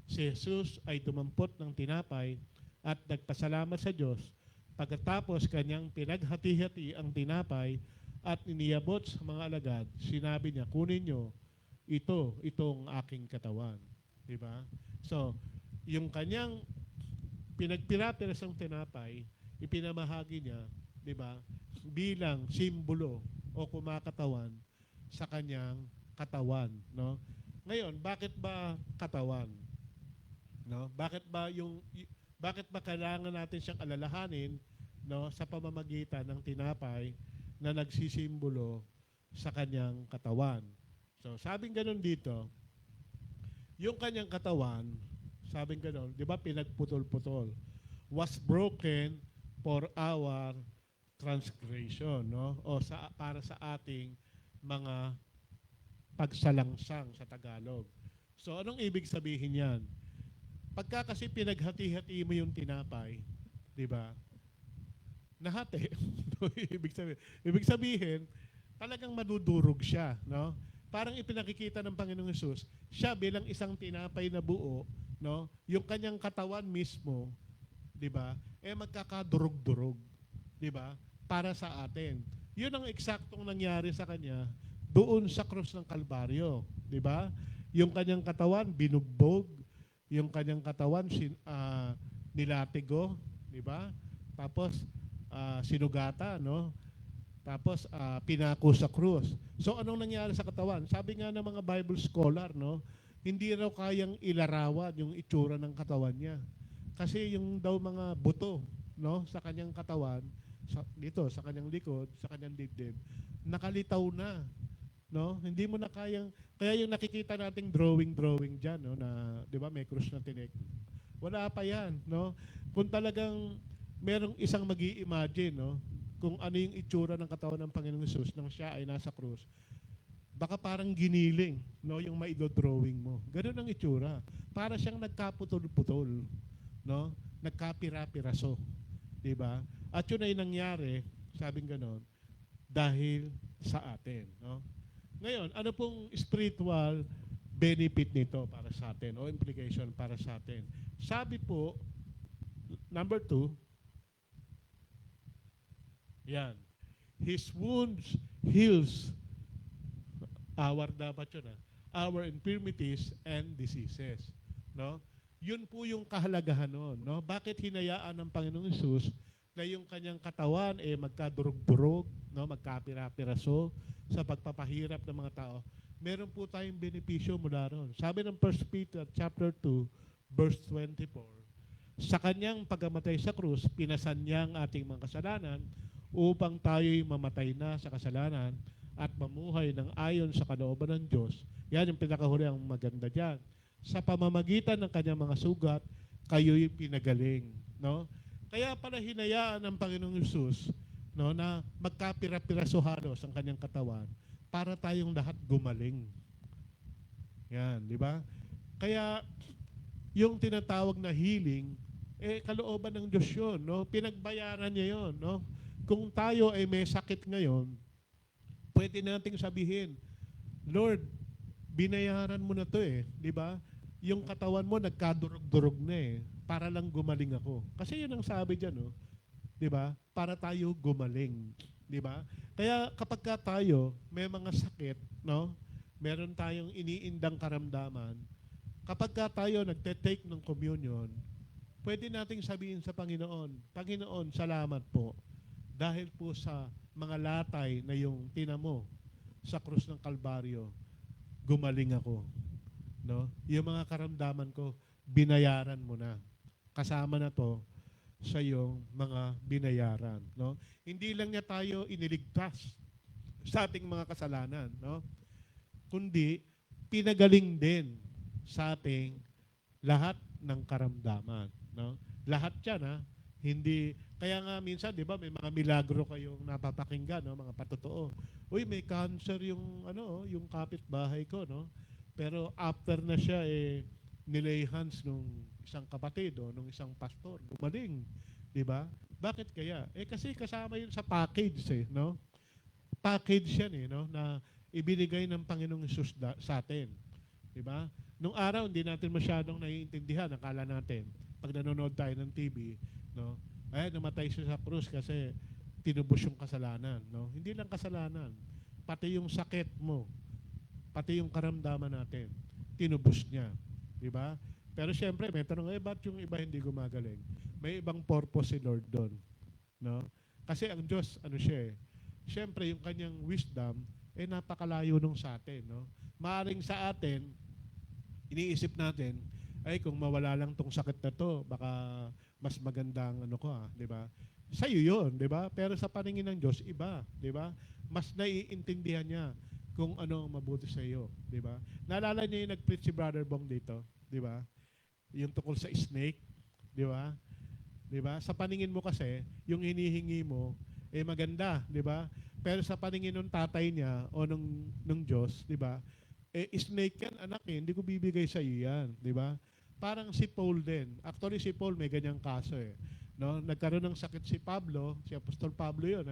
si Jesus ay dumampot ng tinapay at nagpasalamat sa Diyos. Pagkatapos kanyang pinaghati-hati ang tinapay at iniyabot sa mga alagad, sinabi niya, kunin nyo, itong aking katawan. Diba? So, yung kanyang pinagpira-pirasang tinapay, ipinamahagi niya, diba, bilang simbolo o kumakatawan sa kanyang katawan. No? Ngayon, bakit ba katawan? No? Bakit ba kailangan natin siyang alalahanin, no, sa pamamagitan ng tinapay na nagsisimbolo sa kanyang katawan? So, sabing ganun dito, yung kanyang katawan, sabing ganun, di ba pinagputol-putol, was broken for our transgression, no? O para sa ating mga pagsalangsang sa Tagalog. So, anong ibig sabihin yan? Pagka kasi pinaghati-hati mo yung tinapay, di ba? Nahati. Ibig sabihin, talagang madudurog siya, no? Parang ipinakikita ng Panginoong Hesus, siya bilang isang tinapay na buo, no? Yung kanyang katawan mismo, 'di ba? Magkakadurog-durog, 'di ba? Para sa atin. 'Yun ang eksaktong nangyari sa kanya doon sa krus ng Kalbaryo, 'di ba? Yung kanyang katawan binugbog, yung kanyang katawan nilatigo, 'di ba? Tapos sinugata, no? Tapos pinako sa krus. So anong nangyari sa katawan? Sabi nga ng mga Bible scholar, no, hindi raw kayang ilarawan yung itsura ng katawan niya. Kasi yung daw mga buto, no, sa kanyang katawan, dito sa kanyang likod, sa kanyang dibdib, nakalitaw na, no? Hindi mo na kayang, kaya yung nakikita nating drawing diyan, no, na 'di ba, may krus na tinik. Wala pa 'yan, no? Kung talagang merong isang magi-imagine, no, kung ano yung itsura ng katawan ng Panginoong Hesus nang siya ay nasa krus, baka parang giniling, no, yung maidodrawing mo. Ganun ang itsura. Para siyang nagkaputol-putol, no? Nagkapira-piraso, 'di ba? At yun ay nangyari, sabing ganon, dahil sa atin, no? Ngayon, ano pong spiritual benefit nito para sa atin o implication para sa atin? Sabi po, number 2, yan. His wounds heals our infirmities and diseases, no? Yun po yung kahalagahan noon, no? Bakit hinayaan ng Panginoong Hesus na yung kanyang katawan magkadurog-durog, no, magkapira-piraso sa pagpapahirap ng mga tao? Meron po tayong benepisyo mula ron. Sabi ng 1 Peter chapter 2 verse 24, sa kanyang pagkamatay sa krus, pinasan niya ang ating mga kasalanan upang tayo'y mamatay na sa kasalanan at mamuhay ng ayon sa kalooban ng Diyos. Yan yung pinakahuli ang maganda dyan. Sa pamamagitan ng kanyang mga sugat, kayo'y pinagaling, no? Kaya pala hinayaan ng Panginoong Hesus, no, na magkapira-piraso halos ang kanyang katawan para tayong lahat gumaling. Yan, di ba? Kaya yung tinatawag na healing, kalooban ng Diyos yun, no? Pinagbayaran niya yun, no? Kung tayo ay may sakit ngayon, pwede nating sabihin, Lord, binayaran mo na to di ba? Yung katawan mo nagkadurog-durog na para lang gumaling ako. Kasi yun ang sabi diyan, no? 'Di ba? Para tayo gumaling, 'di ba? Kaya kapag tayo may mga sakit, no? Meron tayong iniindang karamdaman, kapag tayo nagte-take ng communion, pwede nating sabihin sa Panginoon, Panginoon, salamat po dahil po sa mga latay na yung tinamo sa krus ng Kalbaryo, gumaling ako, no? Yung mga karamdaman ko, binayaran mo na. Kasama na to sa iyong mga binayaran, no? Hindi lang niya tayo iniligtas sa ating mga kasalanan, no? Kundi pinagaling din sa ating lahat ng karamdaman, no? Lahat 'yan, hindi kaya nga minsan 'di ba may mga milagro kayong napapakinggan, no, mga patotoo. Uy, may cancer yung yung kapitbahay ko, no? Pero after na siya nilay hands nung isang kapatid o nung isang pastor, gumaling, 'di ba? Bakit kaya? Kasi kasama 'yun sa package, no? Package 'yan, no, na ibinigay ng Panginoong Hesus sa atin, 'di ba? Nung araw hindi natin masyadong naiintindihan, akala natin pag nanonood tayo ng TV, no? Namatay siya sa krus kasi tinubos yung kasalanan, no? Hindi lang kasalanan, pati yung sakit mo, pati yung karamdaman natin, tinubos niya, 'di ba? Pero siyempre, may tanong, ba't yung iba hindi gumagaling? May ibang purpose si Lord doon, no? Kasi ang Diyos, siyempre yung kanyang wisdom napakalayo nung sa atin, no? Maaring sa atin, iniisip natin, kung mawala lang tong sakit na to, baka mas magandang di ba? Sa iyo 'yon, di ba? Pero sa paningin ng Diyos, iba, di ba? Mas naiintindihan niya kung ano ang mabuti sa iyo, di ba? Naalala niyo yung nag-preach si Brother Bong dito, di ba? Yung tungkol sa snake, di ba? Di ba? Sa paningin mo kasi, yung hinihingi mo maganda, di ba? Pero sa paningin ng tatay niya o nung Diyos, di ba? Snake yan, anak hindi ko bibigay sa iyo yan, di ba? Parang si Paul din. Actually, si Paul may ganyang kaso no? Nagkaroon ng sakit si Pablo, si Apostol Pablo yun,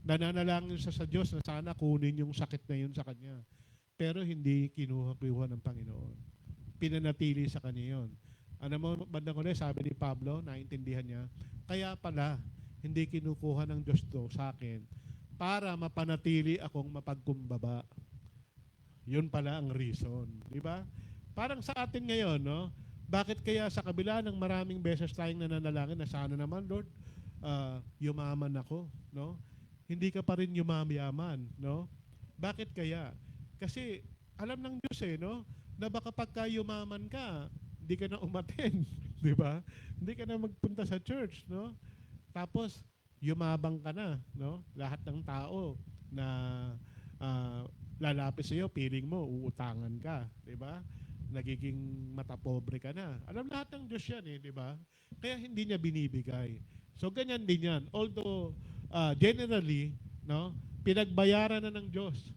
Nananalangin siya sa Diyos na sana kunin yung sakit na yun sa kanya. Pero hindi kinuha ng Panginoon. Pinanatili sa kanya yun. Ano mo, bandang huli, sabi ni Pablo, naintindihan niya, kaya pala, hindi kinukuha ng Diyos to sa akin para mapanatili akong mapagkumbaba. Yun pala ang reason. Di ba? Parang sa atin ngayon, no? Bakit kaya sa kabila ng maraming beses tayong nananalangin na sana naman, Lord, yumaman ako, no? Hindi ka pa rin yumayaman, no? Bakit kaya? Kasi alam ng Diyos no? Na baka pagka yumaman ka, hindi ka na umattend, di ba? Hindi ka na magpunta sa church, no? Tapos yumabang ka na, no? Lahat ng tao na lalapit sa iyo, feeling mo uutangan ka, di ba? Nagiging matapobre ka na. Alam lahat ng Diyos yan di ba? Kaya hindi niya binibigay. So ganyan din yan. Although generally, no, pinagbayaran na ng Diyos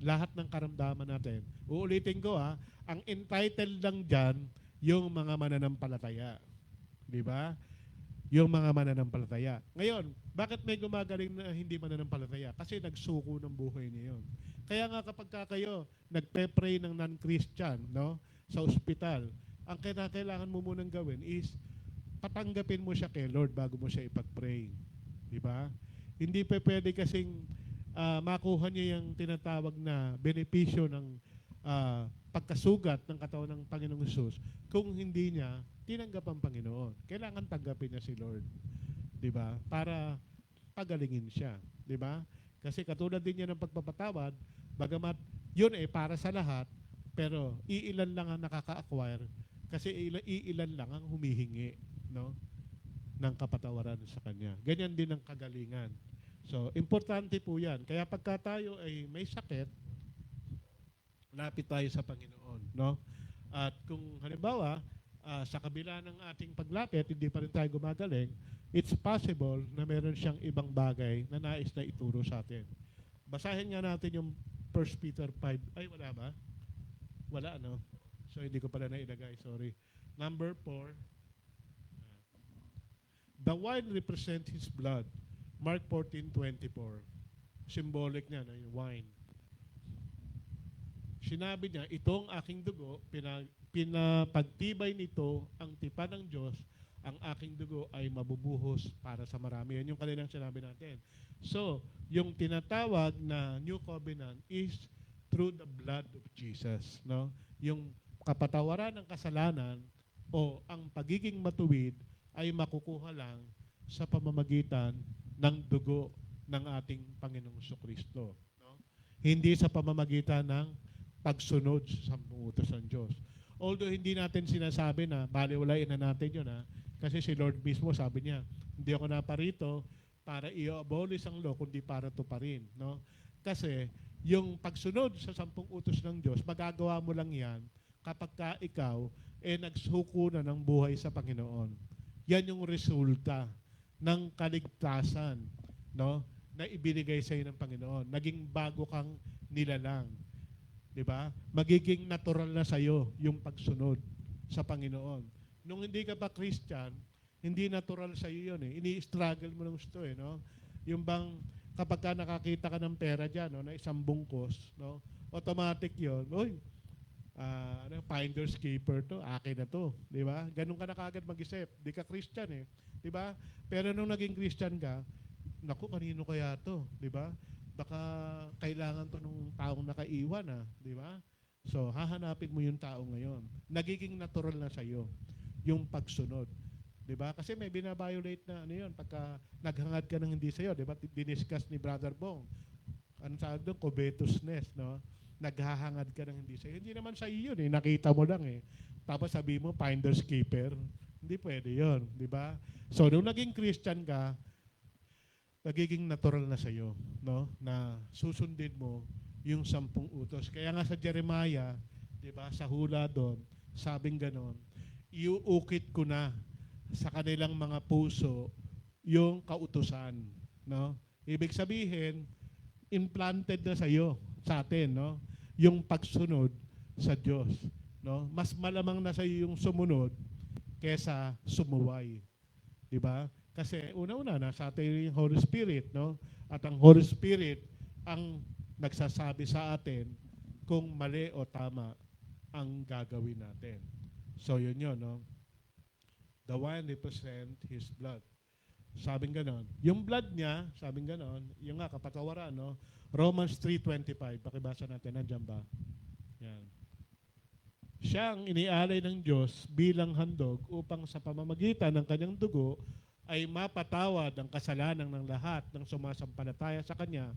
lahat ng karamdaman natin. Uulitin ko ang entitled lang dyan, yung mga mananampalataya. Di ba? Yung mga mananampalataya. Ngayon, bakit may gumagaling na hindi mananampalataya? Kasi nagsuko ng buhay niya yun. Kaya nga kapag kayo nagpe-pray ng non-Christian, no, sa ospital, ang kailangan mo munang gawin is patanggapin mo siya kay Lord bago mo siya ipag-pray. Di ba? Hindi pa pwede kasing makuha niya yung tinatawag na benepisyo ng pagkasugat ng katawan ng Panginoong Hesus kung hindi niya tinanggap ang Panginoon. Kailangan tanggapin niya si Lord. Di ba? Para pagalingin siya. Di ba? Kasi katulad din niya ng pagpapatawad, bagamat yun para sa lahat, pero iilan lang ang nakaka-acquire kasi iilan lang ang humihingi, no, ng kapatawaran sa kanya. Ganyan din ang kagalingan. So, importante po yan. Kaya pagka tayo ay may sakit, lapit tayo sa Panginoon, no? At kung halimbawa, sa kabila ng ating paglapit, hindi pa rin tayo gumagaling, it's possible na meron siyang ibang bagay na nais na ituro sa atin. Basahin nga natin yung 1 Peter 5. Ay, wala ba? Wala, no? So, hindi ko pala nailagay, sorry. Number 4. The wine represents His blood. Mark 14:24. Symbolic niya na yung wine. Sinabi niya, itong aking dugo, pinapagtibay nito ang tipan ng Diyos, ang aking dugo ay mabubuhos para sa marami. Yan yung kanilang sinabi natin. So, yung tinatawag na New Covenant is through the blood of Jesus. No? Yung kapatawaran ng kasalanan o ang pagiging matuwid ay makukuha lang sa pamamagitan ng dugo ng ating Panginoong Kristo. No? Hindi sa pamamagitan ng pagsunod sa utos ng Diyos. Although hindi natin sinasabi na baliwalain na natin yun kasi si Lord mismo sabi niya, hindi ako naparito para i-abolish ang law, kundi para tuparin. No? Kasi yung pagsunod sa 10 utos ng Diyos, magagawa mo lang yan kapag ka ikaw nagsuko na ng buhay sa Panginoon. Yan yung resulta ng kaligtasan, no, na ibinigay sa iyo ng Panginoon. Naging bago kang nilalang. 'Di ba? Magiging natural na sa iyo yung pagsunod sa Panginoon. Nung hindi ka pa Christian, hindi natural sa iyo 'yun Ini-struggle mo lang gusto no? Yung bang kapag ka nakakita ka ng pera diyan, no, na isang bungkos, no, automatic 'yon. Oy, finder's keeper to, akin na to, 'di ba? Ganun ka na kaagad mag-isip. Di ka Christian 'di ba? Pero nung naging Christian ka, naku, kanino kaya to, 'di ba? Baka kailangan to nung taong nakaiwan di ba? So, hahanapin mo yung tao ngayon. Nagiging natural na sa iyo yung pagsunod. 'Di ba? Kasi may binabiolate na yun pagka naghangad ka ng hindi sa iyo, 'di ba? Diniscuss ni Brother Bong. Ano tawag doon? Covetousness, no? Naghahangad ka ng hindi sa iyo. Hindi naman sa iyo yun nakita mo lang Tapos sabi mo finder's keeper. Hindi pwede 'yon, 'di ba? So, nung naging Christian ka, nagiging natural na sa iyo, no? Na susundin mo yung 10 utos. Kaya nga sa Jeremiah, 'di ba, sa hula doon, sabing ganon, iuukit ko na sa kanilang mga puso yung kautusan, no? Ibig sabihin, implanted na sa iyo, sa atin, no? Yung pagsunod sa Diyos, no? Mas malamang na sa iyo yung sumunod kaysa sumuway. 'Di ba? Kasi una-una, nasa atin yung Holy Spirit, no? At ang Holy Spirit ang nagsasabi sa atin kung mali o tama ang gagawin natin. So yun yun, no? The wine represent His blood. Sabing ganon. Yung blood niya, sabing ganon, yung nga kapatawaran, no? Romans 3:25, pakibasa natin, nandiyan ba? Yan. Siya ang inialay ng Diyos bilang handog upang sa pamamagitan ng kanyang dugo ay mapatawad ang kasalanan ng lahat ng sumasampalataya sa Kanya.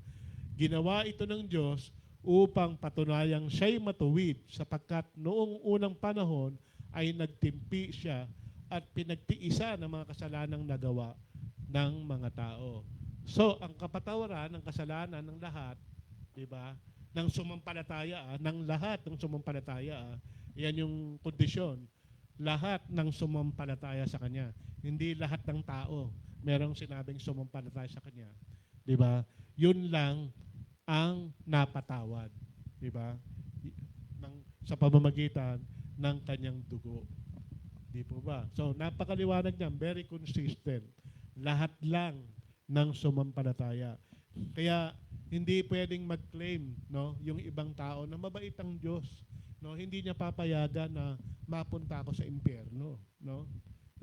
Ginawa ito ng Diyos upang patunayang siya'y matuwid sapagkat noong unang panahon ay nagtimpi siya at pinagtiisa ng mga kasalanang nagawa ng mga tao. So, ang kapatawaran ng kasalanan ng lahat, di ba, ng sumampalataya, ng lahat ng sumampalataya, yan yung kondisyon. Lahat ng sumampalataya sa Kanya. Hindi lahat ng tao merong sinabing sumampalataya sa Kanya. Di ba? Yun lang ang napatawad. Di ba? Sa pamamagitan ng Kanyang dugo. Di po ba? So, napakaliwanag niya. Very consistent. Lahat lang ng sumampalataya. Kaya, hindi pwedeng mag-claim, no, yung ibang tao na mabait ang Diyos. No, hindi niya papayagan na mapunta ako sa impyerno, no?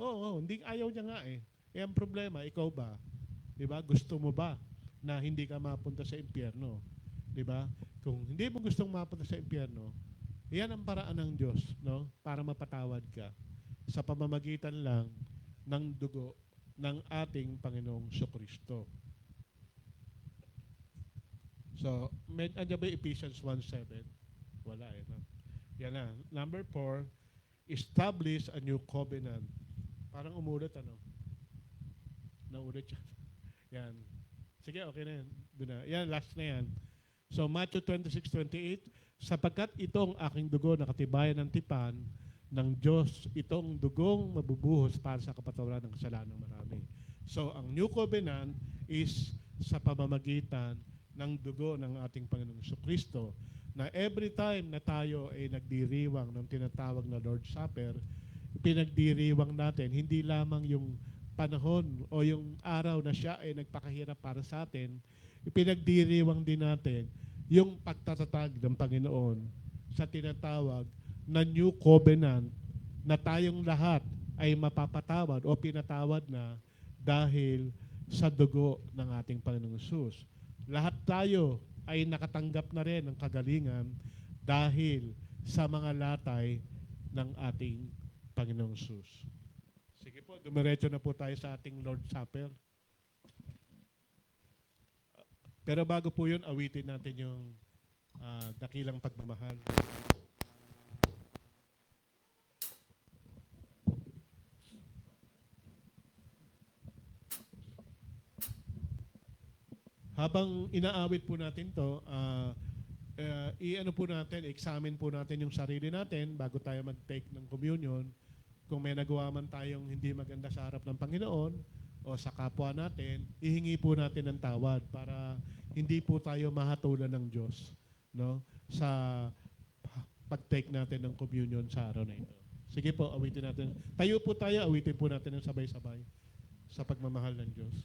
Oo, hindi ayaw niya nga eh. Eh ang problema, ikaw ba? 'Di ba? Gusto mo ba na hindi ka mapunta sa impyerno? 'Di ba? Kung hindi mo gustong mapunta sa impyerno, iyan ang paraan ng Diyos, no? Para mapatawad ka sa pamamagitan lang ng dugo ng ating Panginoong Jesucristo. So, andyan ba Ephesians 1:7? Wala eh. No? Yan na. Number 4, establish a new covenant. Parang umulit, ano? Naulit siya. Yan. Sige, okay na yan. Doon na. Yan, last na yan. So, Matthew 26:28, sapagkat itong aking dugo na katibayan ng tipan ng Diyos, itong dugong mabubuhos para sa kapatawaran ng kasalanan ng marami. So, ang new covenant is sa pamamagitan ng dugo ng ating Panginoong Jesucristo, na every time na tayo ay nagdiriwang ng tinatawag na Lord's Supper, pinagdiriwang natin, hindi lamang yung panahon o yung araw na siya ay nagpakahirap para sa atin, pinagdiriwang din natin yung pagtatatag ng Panginoon sa tinatawag na New Covenant na tayong lahat ay mapapatawad o pinatawad na dahil sa dugo ng ating Panginoong Hesus. Lahat tayo ay nakatanggap na rin ng kagalingan dahil sa mga latay ng ating Panginoong Hesus. Sige po, dumiretso na po tayo sa ating Lord's Supper. Pero bago po yun, awitin natin yung dakilang pagmamahal. Habang inaawit po natin to, examine po natin yung sarili natin bago tayo mag-take ng communion. Kung may nagawa man tayong hindi maganda sa harap ng Panginoon o sa kapwa natin, ihingi po natin ng tawad para hindi po tayo mahatulan ng Diyos, no, sa pag-take natin ng communion sa araw na ito. Sige po, awitin natin. Tayo po tayo, awitin po natin ng sabay-sabay sa pagmamahal ng Diyos.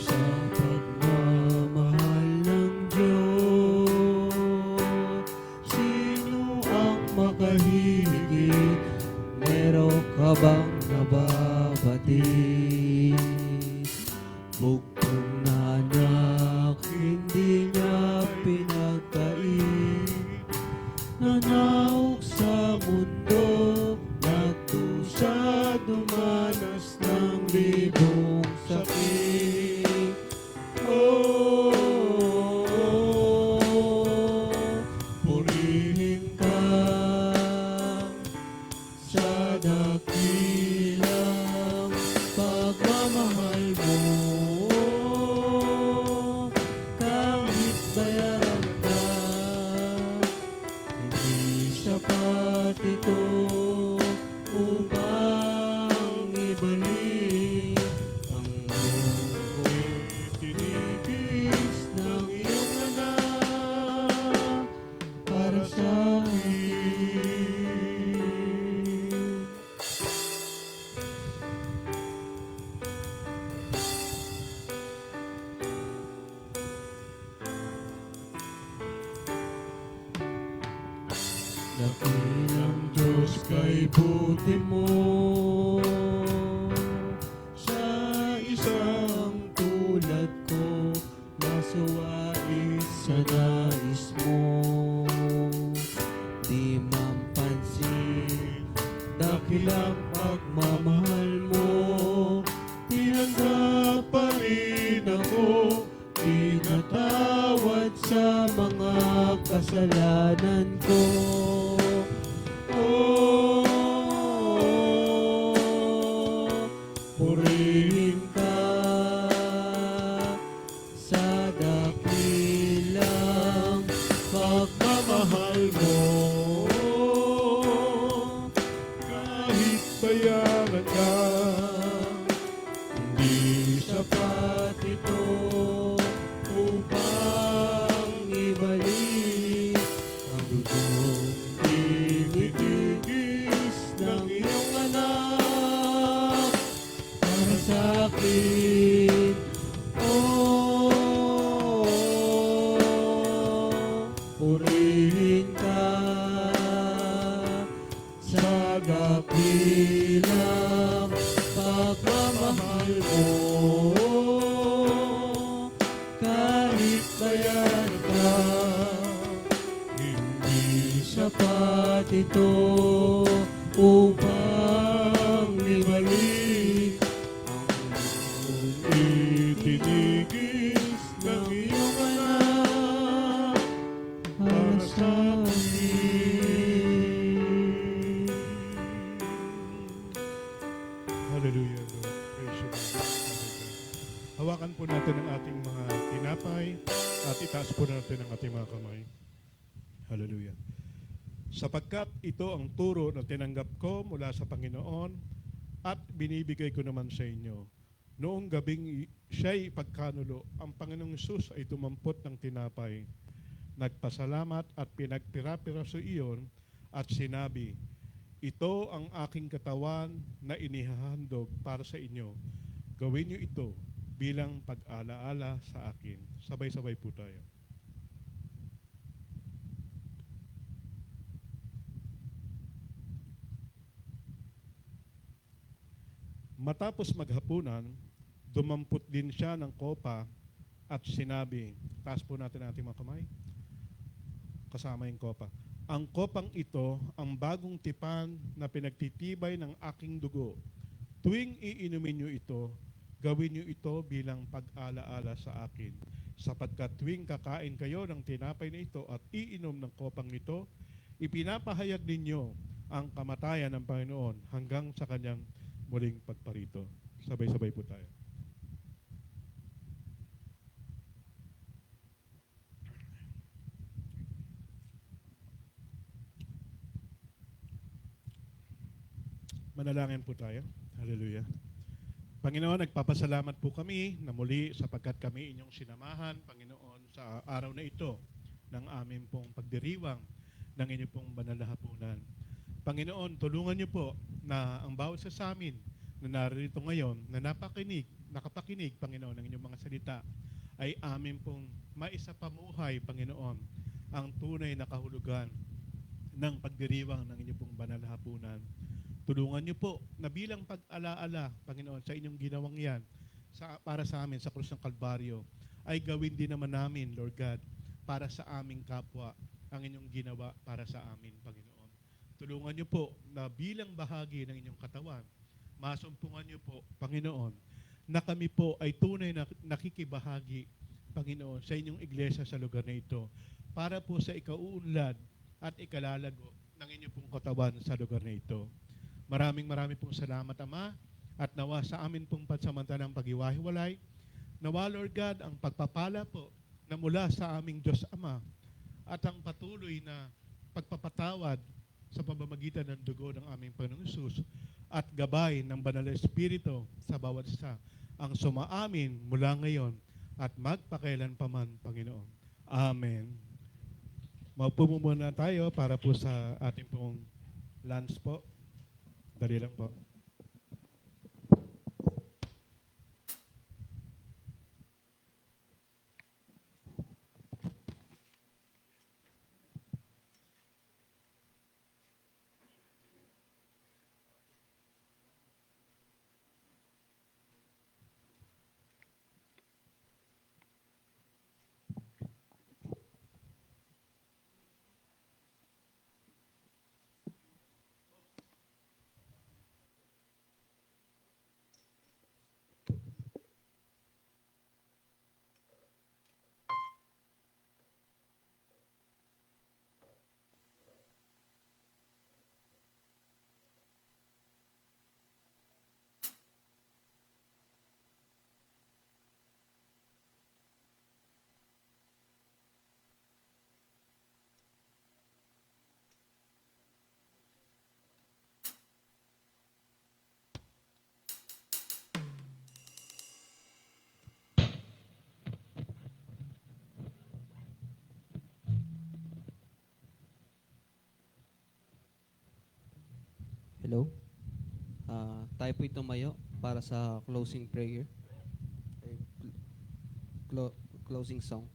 Sa pagmamahal ng Diyos, sino ang makahigit? Meron ka bang nababatid? Bugtong na anak, hindi niya pinagkait. Nanaog sa mundo, nagdusa, dumanas ng libo. Kay buti mo sa isang tulad ko, nasawais sa nais mo. Di mapansin, dakilang pagmamahal mo. Tinanggap pa rin ako, pinatawad sa mga kasalanan ko. Purihin ka sa dakilang pagmamahal mo. Kahit bayaran ka, Hindi sapat ito upang ibalik ang dugong tinitigis ng iyong anak para sa akin. Purihin ka sa dakilang pagmamahal mo. Kahit bayan ka, hindi sapat ito upang ibalik ang itinigis ng iyong anak para sa akin. hallelujah, Lord. Praise you, Lord. Hawakan po natin ang ating mga tinapay at itaas po natin ang ating mga kamay. Hallelujah. Sapagkat ito ang turo na tinanggap ko mula sa Panginoon at binibigay ko naman sa inyo. Noong gabing siya'y pagkanulo, ang Panginoong Hesus ay tumampot ng tinapay. Nagpasalamat at pinagpira-piraso iyon at sinabi, ito ang aking katawan na inihahandog para sa inyo. Gawin niyo ito bilang pag-alaala sa akin. Sabay-sabay po tayo. Matapos maghapunan, dumampot din siya ng kopa at sinabi, taas po natin ang ating mga kamay, kasama yung kopa. Ang kopang ito, ang bagong tipan na pinagtitibay ng aking dugo. Tuwing iinumin niyo ito, gawin niyo ito bilang pag-alaala sa akin. Sapagkat tuwing kakain kayo ng tinapay na ito at iinom ng kopang ito, ipinapahayag ninyo ang kamatayan ng Panginoon hanggang sa kanyang muling pagparito. Sabay-sabay po tayo. Manalangin po tayo. Hallelujah. Panginoon, nagpapasalamat po kami na muli sapagkat kami inyong sinamahan, Panginoon, sa araw na ito ng aming pong pagdiriwang ng inyong pong banal na hapunan. Panginoon, tulungan niyo po na ang bawat sa amin na narito ngayon, na nakapakinig, Panginoon, ng inyong mga salita, ay amin pong maisapamuhay, Panginoon, ang tunay na kahulugan ng pagdiriwang ng inyong pong banal na hapunan. Tulungan niyo po na bilang pag-alaala, Panginoon, sa inyong ginawang yan para sa amin sa krus ng Kalbaryo, ay gawin din naman namin, Lord God, para sa aming kapwa, ang inyong ginawa para sa amin, Panginoon. Tulungan niyo po na bilang bahagi ng inyong katawan, masumpungan niyo po, Panginoon, na kami po ay tunay na nakikibahagi, Panginoon, sa inyong iglesia sa lugar na ito, para po sa ikauunlad at ikalalago ng inyong pong katawan sa lugar na ito. Maraming pong salamat, Ama, at nawa sa amin pong pansamantalang pag-iwahiwalay, nawa, Lord God, ang pagpapala po na mula sa aming Diyos Ama at ang patuloy na pagpapatawad sa pamamagitan ng dugo ng aming Panginoong Hesus at gabay ng Banal na Espiritu sa bawat isa ang sumaamin mula ngayon at magpakailanpaman, Panginoon. Amen. Maupo muna tayo para po sa ating pong lunch po. Dali lang po. Hello? Tayo po'y tumayo para sa closing prayer. Eh, closing song.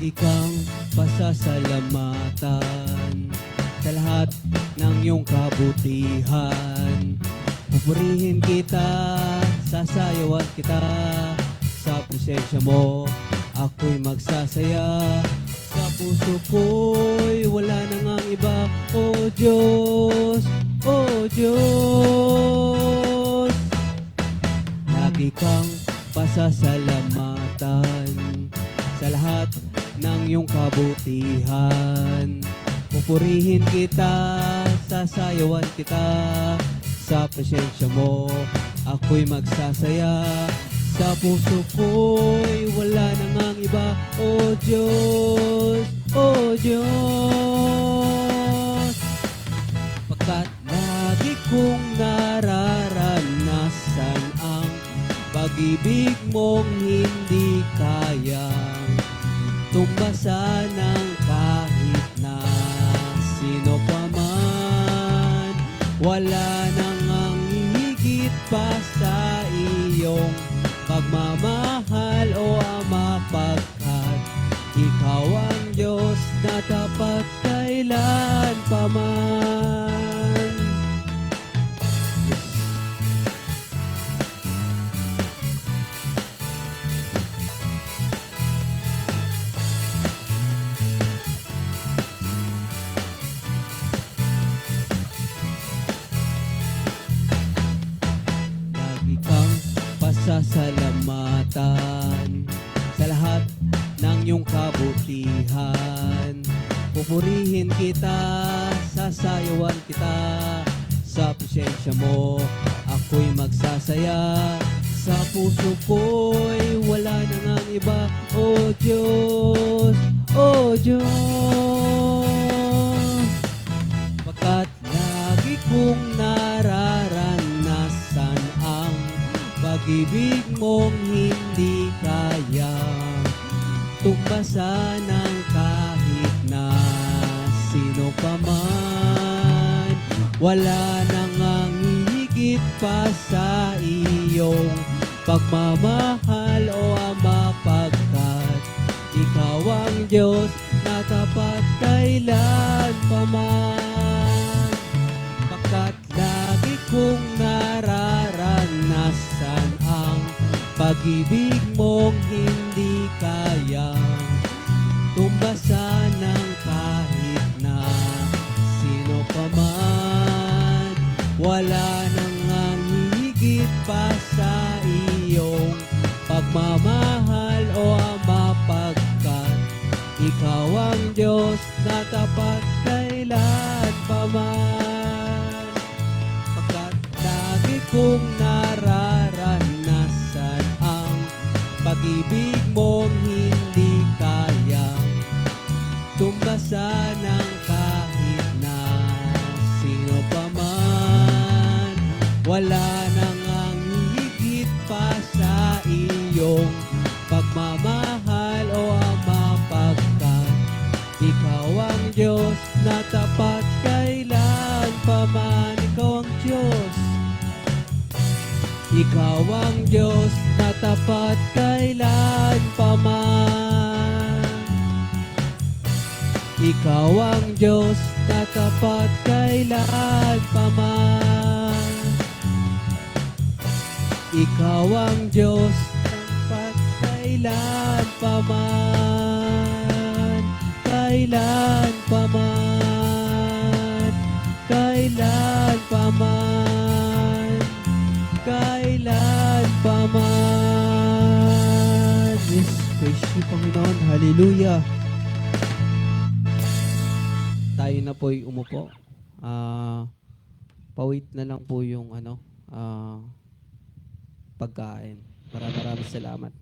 Lagi kang pasasalamatan sa lahat ng iyong kabutihan. Pupurihin kita, sasayawan kita sa presensya mo. Ako'y magsasaya, sa puso ko'y wala nang ang iba. O Diyos, O Diyos, lagi kang pasasalamatan sa lahat ng iyong kabutihan. Pupurihin kita, sasayawan kita sa presensya mo. Ako'y magsasaya, sa puso ko'y wala nang ang iba. O Diyos, O Diyos, pagkat lagi kong nararanasan ang pag-ibig mong hindi kayang tumbasan ng kahit na sino pa man. Wala nang ang hihigit pa sa iyong pagmamahal, O Ama, pagkat ikaw ang Diyos na tapat kailan pa man. Lagi kang pasasalamatan sa lahat ng iyong kabutihan. Pupurihin kita, sasayawan kita sa presensya mo. Ako'y magsasaya, sa puso ko'y wala nang ang iba. O Diyos, O Diyos, pagkat lagi kong nararanasan ang pag-ibig mong hindi kayang tumbasan ng kahit na sino pa man. Wala nang ang hihigit pa sa iyong pagmamahal, O Ama, pagkat ikaw ang Diyos na tapat kailan pa man. Pagkat lagi kong nararanasan ang pag-ibig mong hindi kayang tumbasan ng kahit na sino pa man. Wala nang ang hihigit pa sa iyong pagmamahal, O Ama, pagkat ikaw ang Diyos na tapat kailan pa man. Pagkat lagi kong nararanasan ang pag-ibig mong hindi kayang tumbasan ng kahit na sino pa man. Wala nang ang hihigit pa sa iyong pagmamahal, O Ama, pagkat ikaw ang Diyos na tapat kailan pa man. Ikaw ang Diyos, ikaw ang Diyos na tapat kailan pa man. Ikaw ang Diyos na tapat kailan pa man. Ikaw ang Diyos tapat kailan pa man. Kailan pa man. Kailan pa man. Kailan pa man. Yes, praise you, Panginoon. Hallelujah. Tayo na po'y umupo. Pawait na lang po yung pagkain. Maraming salamat.